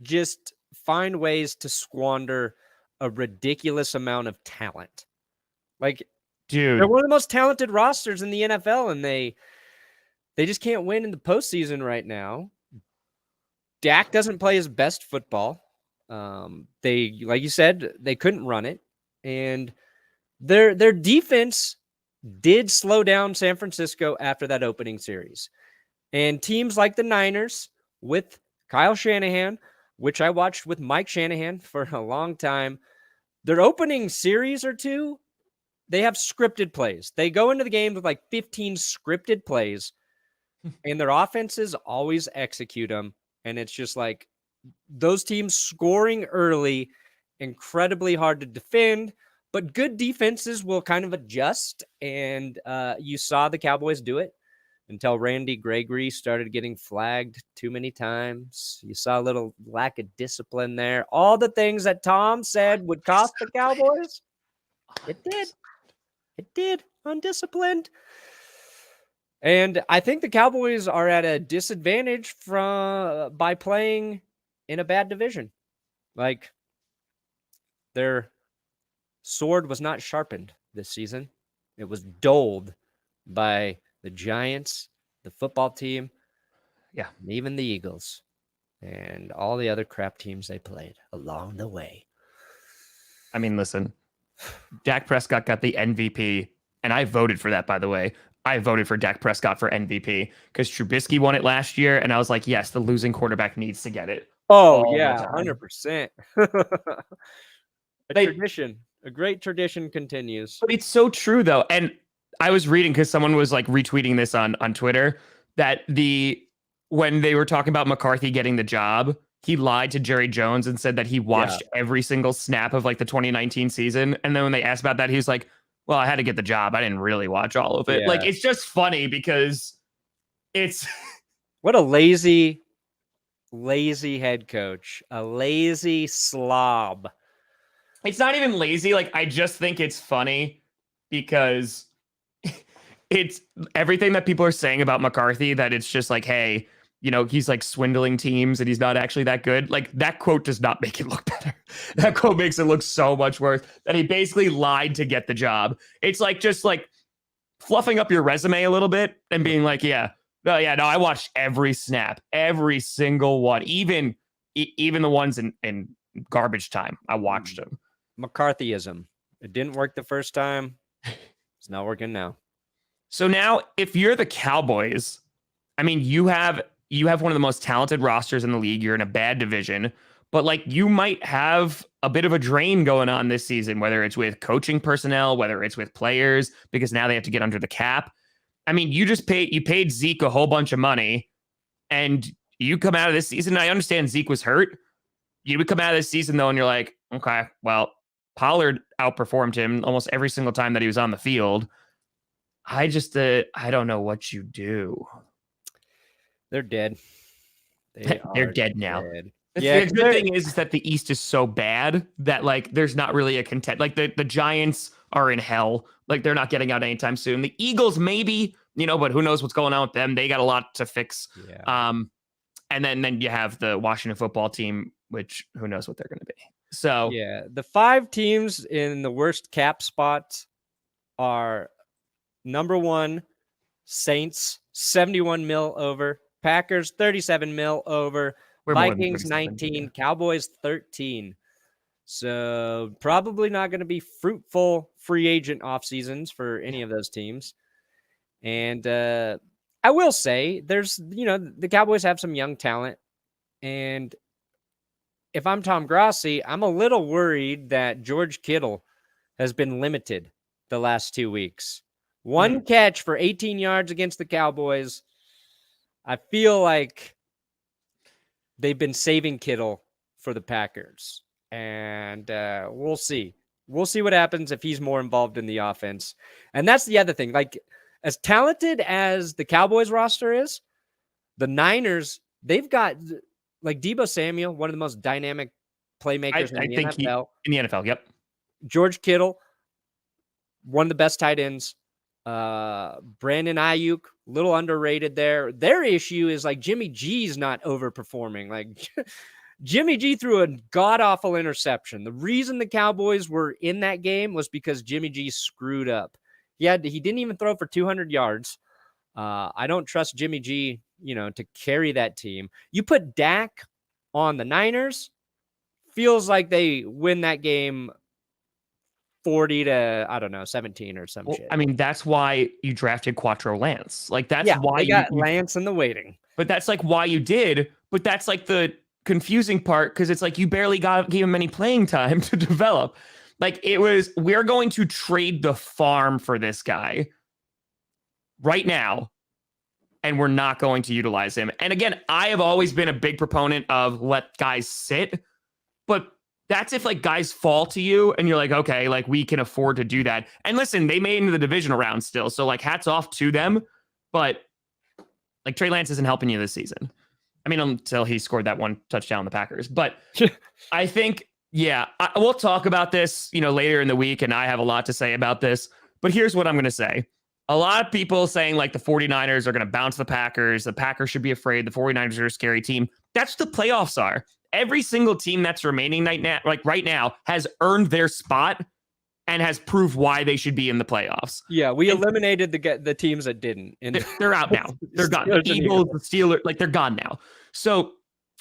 just find ways to squander a ridiculous amount of talent. Like, dude, they're one of the most talented rosters in the NFL, and they just can't win in the postseason right now. Dak doesn't play his best football. They, like you said, they couldn't run it, and their defense did slow down San Francisco after that opening series. And teams like the Niners with Kyle Shanahan, which I watched with Mike Shanahan for a long time, their opening series or two, they have scripted plays. They go into the game with like 15 scripted plays, and their offenses always execute them. And it's just like those teams scoring early, incredibly hard to defend, but good defenses will kind of adjust. And you saw the Cowboys do it until Randy Gregory started getting flagged too many times. You saw a little lack of discipline there. All the things that Tom said would cost the Cowboys, it did. It did. Undisciplined. And I think the Cowboys are at a disadvantage by playing in a bad division. Like, their sword was not sharpened this season. It was dulled by the Giants, the football team, and even the Eagles, and all the other crap teams they played along the way. I mean, listen, Dak Prescott got the MVP, and I voted for that, by the way. I voted for Dak Prescott for MVP because Trubisky won it last year, and I was like, yes, the losing quarterback needs to get it. Oh, yeah, 100%. A great tradition continues. But it's so true, though. And I was reading, because someone was like retweeting this on Twitter, that when they were talking about McCarthy getting the job, he lied to Jerry Jones and said that he watched every single snap of like the 2019 season. And then when they asked about that, he was like, well, I had to get the job. I didn't really watch all of it. Yeah. Like, it's just funny because it's what a lazy head coach, a lazy slob. It's not even lazy. Like, I just think it's funny because it's everything that people are saying about McCarthy, that it's just like, hey, he's like swindling teams and he's not actually that good. Like, that quote does not make it look better. That quote makes it look so much worse, that he basically lied to get the job. It's like, just like fluffing up your resume a little bit and being like, no, I watched every snap, every single one, even the ones in garbage time. I watched them. McCarthyism. It didn't work the first time. It's not working now. So now, if you're the Cowboys, I mean, you have one of the most talented rosters in the league. You're in a bad division, but like, you might have a bit of a drain going on this season, whether it's with coaching personnel, whether it's with players, because now they have to get under the cap. I mean, you paid Zeke a whole bunch of money, and you come out of this season. I understand Zeke was hurt. You would come out of this season though, and you're like, okay, well, Pollard outperformed him almost every single time that he was on the field. I don't know what you do. They're dead. They're dead now. Dead. The good thing is that the East is so bad that like there's not really a contest. Like the Giants are in hell. Like, they're not getting out anytime soon. The Eagles maybe, but who knows what's going on with them? They got a lot to fix. Yeah. And then you have the Washington football team, which who knows what they're going to be. So yeah, the 5 teams in the worst cap spots are number 1, Saints, 71 mil over, Packers, 37 mil over, we're more than Vikings, 37, 19, yeah. Cowboys, 13. So probably not going to be fruitful free agent off seasons for any of those teams. And I will say there's, the Cowboys have some young talent. And if I'm Tom Grossi, I'm a little worried that George Kittle has been limited the last 2 weeks. 1 catch for 18 yards against the Cowboys. I feel like they've been saving Kittle for the Packers. And we'll see. We'll see what happens if he's more involved in the offense. And that's the other thing. Like, as talented as the Cowboys roster is, the Niners, they've got like Deebo Samuel, one of the most dynamic playmakers in the NFL. In the NFL, yep. George Kittle, one of the best tight ends. Brandon Ayuk, a little underrated there. Their issue is like Jimmy G's not overperforming. Like Jimmy G threw a god-awful interception. The reason the Cowboys were in that game was because Jimmy G screwed up. He didn't even throw for 200 yards. I don't trust Jimmy G, to carry that team. You put Dak on the Niners, feels like they win that game 40 to, 17 or some shit. I mean, that's why you drafted Quattro Lance. Like, that's why you got Lance in the waiting. But that's like why you did. But that's like the confusing part, because it's like you barely gave him any playing time to develop. Like, we're going to trade the farm for this guy right now, and we're not going to utilize him. And again, I have always been a big proponent of let guys sit, but that's if like guys fall to you and you're like, okay, like we can afford to do that. And listen, they made it into the divisional round still. So like hats off to them, but like Trey Lance isn't helping you this season. I mean, until he scored that 1 touchdown on the Packers, but I think, we'll talk about this, later in the week. And I have a lot to say about this, but here's what I'm going to say. A lot of people saying like the 49ers are going to bounce the Packers. The Packers should be afraid. The 49ers are a scary team. That's what the playoffs are. Every single team that's remaining right now has earned their spot and has proved why they should be in the playoffs. Yeah, we eliminated the teams that didn't. They're out now. They're gone. The Eagles, the Steelers, like they're gone now. So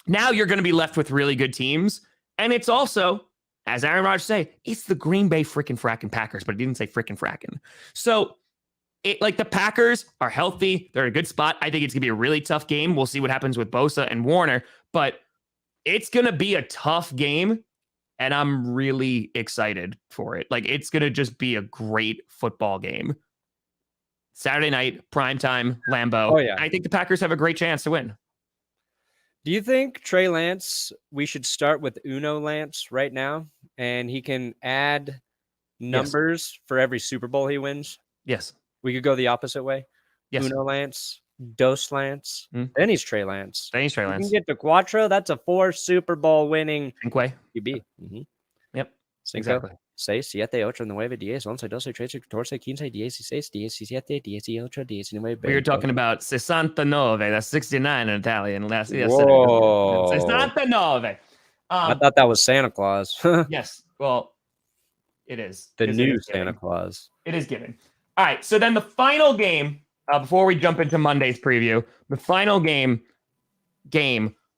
now you're going to be left with really good teams. And it's also, as Aaron Rodgers say, it's the Green Bay freaking fracking Packers, but he didn't say freaking fracking. So the Packers are healthy. They're in a good spot. I think it's going to be a really tough game. We'll see what happens with Bosa and Warner, but it's going to be a tough game, and I'm really excited for it. Like, it's going to just be a great football game. Saturday night, primetime, Lambeau. Oh, yeah. I think the Packers have a great chance to win. Do you think Trey Lance, we should start with Uno Lance right now, and he can add numbers for every Super Bowl he wins? Yes. We could go the opposite way. Yes. Uno Lance, Dos Lance, then he's Trey Lance. You can get to Quattro. That's a 4 Super Bowl winning QB. Mm-hmm. Yep. Cinco, exactly. 6, 7, 8, 9, 10, 11, 12, 13, 14, 15, 16, 17, 18, 19. We were talking about 69. That's 69 in Italian. Whoa. 69. I thought that was Santa Claus. Yes. Well, it is. The new Santa Claus. It is given. All right. So then the final game, before we jump into Monday's preview, the final game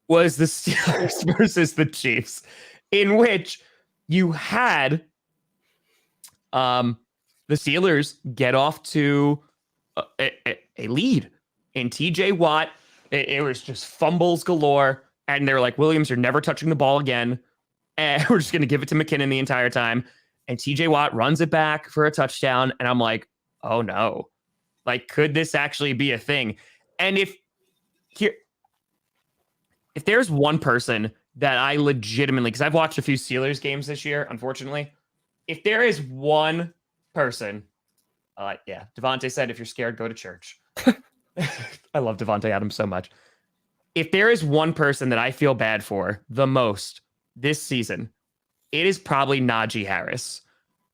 was the Steelers versus the Chiefs, in which you had the Steelers get off to a lead in TJ Watt. It was just fumbles galore. And they were like, Williams, you're never touching the ball again. And we're just going to give it to McKinnon the entire time. And TJ Watt runs it back for a touchdown. And I'm like, oh no, like, could this actually be a thing? And if there's one person that I legitimately, because I've watched a few Steelers games this year, unfortunately, if there is one person, Devontae said, if you're scared, go to church. I love Devontae Adams so much. If there is one person that I feel bad for the most this season, it is probably Najee Harris,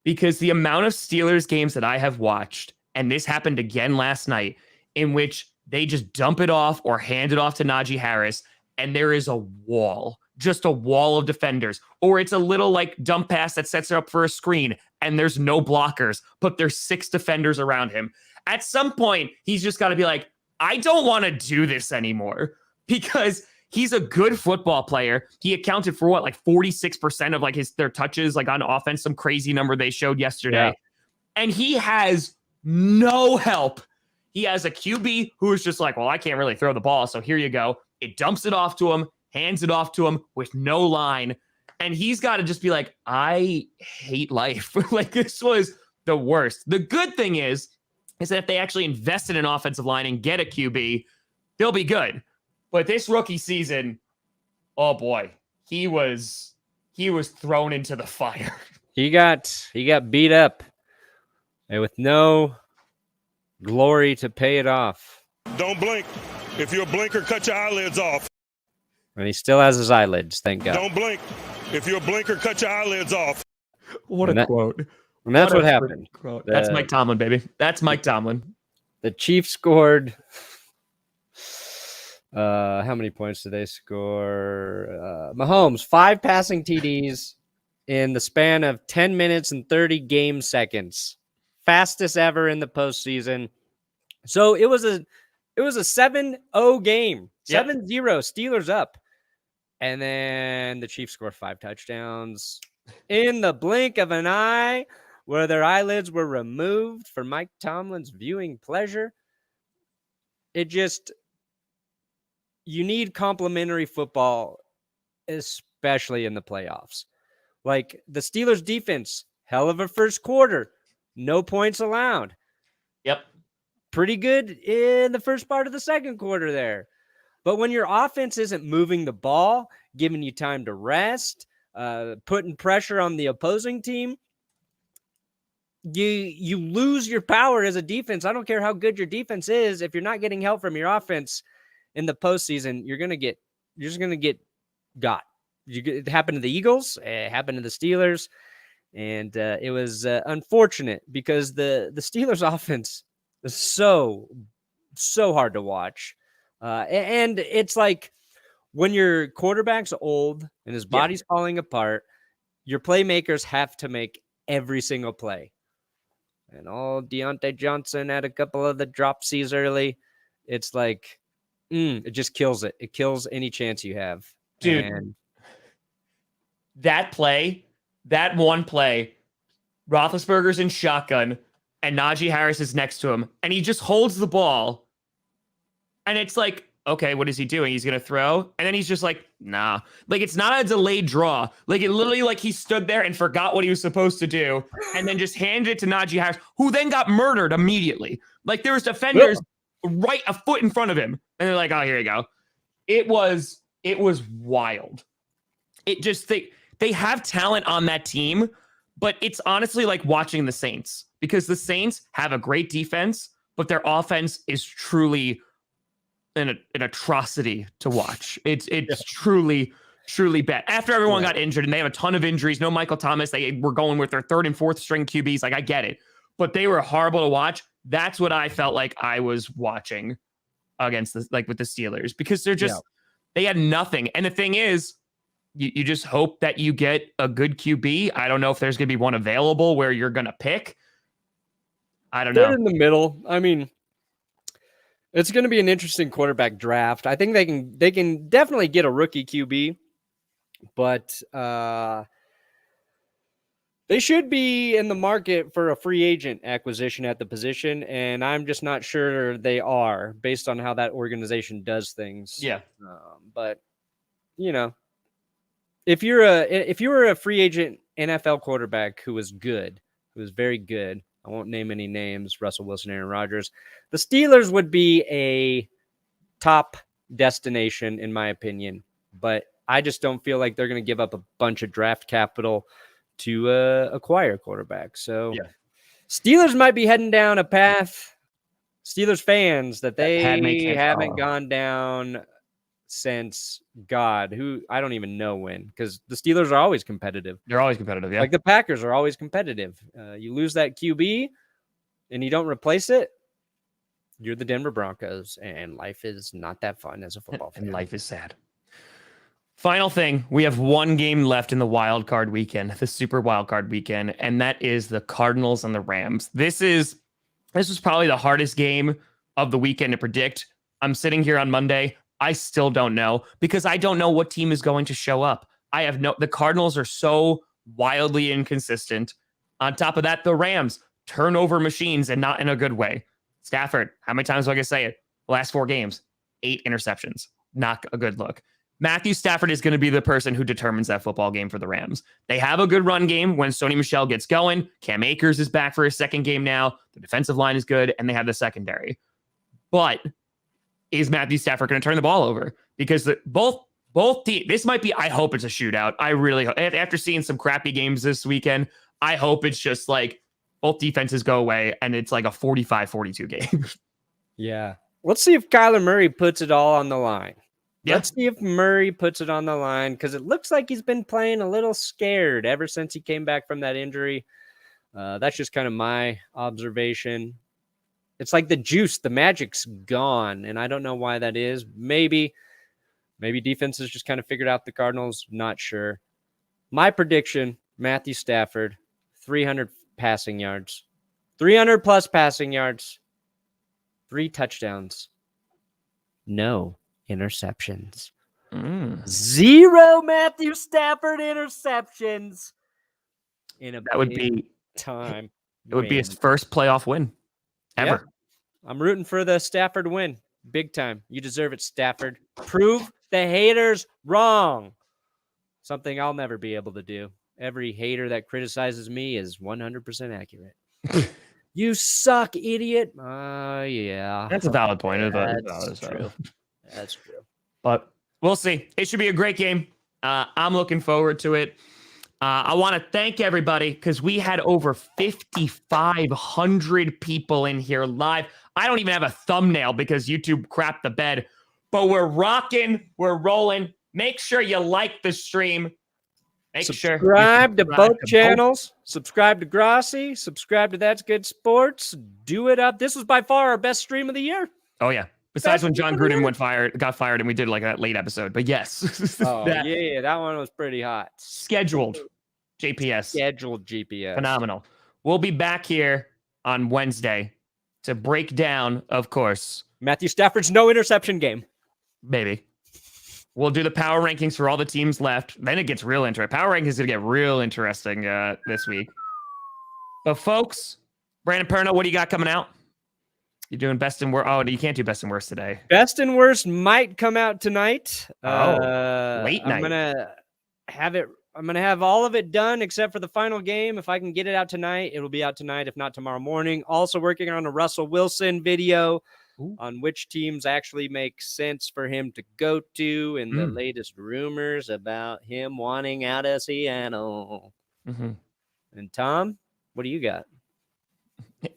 because the amount of Steelers games that I have watched, and this happened again last night, in which they just dump it off or hand it off to Najee Harris, and there is a wall, just a wall of defenders. Or it's a little like dump pass that sets it up for a screen, and there's no blockers, but there's 6 defenders around him. At some point, he's just got to be like, I don't want to do this anymore, because he's a good football player. He accounted for what, like 46% of like their touches, like on offense, some crazy number they showed yesterday. Yeah. And he has no help. He has a QB who is just like, well, I can't really throw the ball, so here you go. It dumps it off to him, hands it off to him with no line. And he's got to just be like, I hate life. Like, this was the worst. The good thing is that if they actually invest in an offensive line and get a QB, they'll be good. But this rookie season, oh boy, he was thrown into the fire. He got beat up, and with no glory to pay it off. Don't blink. If you're a blinker, cut your eyelids off. And he still has his eyelids, thank God. Don't blink. If you're a blinker, cut your eyelids off. What a quote. And that's what happened. That's Mike Tomlin, baby. That's Mike Tomlin. The Chiefs scored... how many points did they score? Mahomes, 5 passing TDs in the span of 10 minutes and 30 game seconds. Fastest ever in the postseason. So it was a 7-0 game. 7-0 Steelers up. And then the Chiefs scored 5 touchdowns in the blink of an eye, where their eyelids were removed for Mike Tomlin's viewing pleasure. You need complimentary football, especially in the playoffs. Like the Steelers defense, hell of a first quarter, no points allowed. Yep. Pretty good in the first part of the second quarter there. But when your offense isn't moving the ball, giving you time to rest, putting pressure on the opposing team, you lose your power as a defense. I don't care how good your defense is. If you're not getting help from your offense in the postseason, you're just going to get got. It happened to the Eagles. It happened to the Steelers. And it was unfortunate because the Steelers offense is so hard to watch. And it's like when your quarterback's old and his body's falling apart, your playmakers have to make every single play. And Deontay Johnson had a couple of the dropsies early. It's like, it just kills it. It kills any chance you have. Dude, and that one play, Roethlisberger's in shotgun and Najee Harris is next to him and he just holds the ball. And it's like, okay, what is he doing? He's going to throw. And then he's just like, nah. Like, it's not a delayed draw. Like, it literally, like, he stood there and forgot what he was supposed to do and then just handed it to Najee Harris, who then got murdered immediately. Like, there was defenders right a foot in front of him. And they're like, oh, here you go. It was wild. It just, they have talent on that team, but it's honestly like watching the Saints, because the Saints have a great defense, but their offense is truly an atrocity to watch. It's truly bad. After everyone got injured, and they have a ton of injuries, no Michael Thomas, they were going with their 3rd and 4th string QBs. Like, I get it, but they were horrible to watch. That's what I felt like I was watching against with the Steelers, because they had nothing. And the thing is, you just hope that you get a good QB. I don't know if there's going to be one available where you're going to pick. I don't know. They're in the middle. I mean, it's going to be an interesting quarterback draft. I think they can definitely get a rookie QB, but they should be in the market for a free agent acquisition at the position, and I'm just not sure they are based on how that organization does things. Yeah. But if you were a free agent NFL quarterback who was very good, I won't name any names, Russell Wilson, Aaron Rodgers, the Steelers would be a top destination in my opinion, but I just don't feel like they're going to give up a bunch of draft capital to acquire a quarterback. So Steelers might be heading down a path, Steelers fans, that they haven't gone down since who I don't even know when, because the Steelers are always competitive. They're always competitive, yeah. Like the Packers are always competitive. You lose that QB and you don't replace it, You're the Denver Broncos, and life is not that fun as a football fan. And life is sad. Final thing, we have one game left in the wild card weekend, the super wild card weekend, and that is the Cardinals and the Rams. This was probably the hardest game of the weekend to predict. I'm sitting here on Monday. I still don't know because I don't know what team is going to show up. The Cardinals are so wildly inconsistent. On top of that, the Rams, turnover machines and not in a good way. Stafford, how many times do I get to say it? Last 4 games, 8 interceptions. Not a good look. Matthew Stafford is going to be the person who determines that football game for the Rams. They have a good run game when Sony Michel gets going. Cam Akers is back for his second game now. The defensive line is good, and they have the secondary. But is Matthew Stafford going to turn the ball over? Because both teams, this might be, I hope it's a shootout. I really hope. After seeing some crappy games this weekend, I hope it's just like both defenses go away, and it's like a 45-42 game. Yeah. Let's see if Kyler Murray puts it all on the line. Yeah. Let's see if Murray puts it on the line because it looks like he's been playing a little scared ever since he came back from that injury. That's just kind of my observation. It's like the juice, the magic's gone, and I don't know why that is. Maybe defenses just kind of figured out the Cardinals. Not sure. My prediction, Matthew Stafford, 300 passing yards, 300 plus passing yards, 3 touchdowns, no interceptions. 0 Matthew Stafford interceptions in a That would be time. It would be his first playoff win ever. Yeah. I'm rooting for the Stafford win. Big time. You deserve it, Stafford. Prove the haters wrong. Something I'll never be able to do. Every hater that criticizes me is 100% accurate. You suck, idiot. Yeah. That's a valid point. That's true. That's true. But we'll see. It should be a great game. I'm looking forward to it. I want to thank everybody because we had over 5,500 people in here live. I don't even have a thumbnail because YouTube crapped the bed. But we're rocking. We're rolling. Make sure you like the stream. Subscribe to both channels. Subscribe to Grossi. Subscribe to That's Good Sports. Do it up. This was by far our best stream of the year. Oh, yeah. Besides when John Gruden got fired and we did like that late episode. But yes. That one was pretty hot. Scheduled GPS. Phenomenal. We'll be back here on Wednesday to break down, of course, Matthew Stafford's no interception game. Maybe. We'll do the power rankings for all the teams left. Then it gets real interesting. Power rankings is going to get real interesting this week. But folks, Brandon Perna, what do you got coming out? You doing best and worst? Oh, you can't do best and worst today. Best and worst might come out tonight. Late night. I'm gonna have all of it done except for the final game. If I can get it out tonight, it'll be out tonight. If not, tomorrow morning. Also working on a Russell Wilson video on which teams actually make sense for him to go to and the latest rumors about him wanting out of Seattle. Mm-hmm. And Tom, what do you got?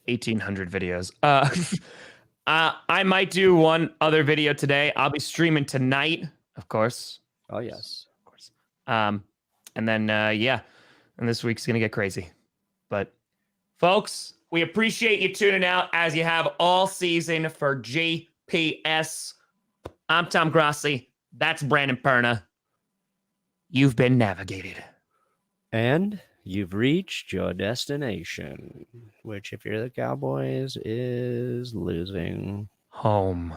1,800 videos. I might do one other video today. I'll be streaming tonight, of course. Oh, yes. Of course. And then, and this week's going to get crazy. But, folks, we appreciate you tuning out as you have all season for GPS. I'm Tom Grossi. That's Brandon Perna. You've been navigated. And you've reached your destination, which, if you're the Cowboys, is losing home.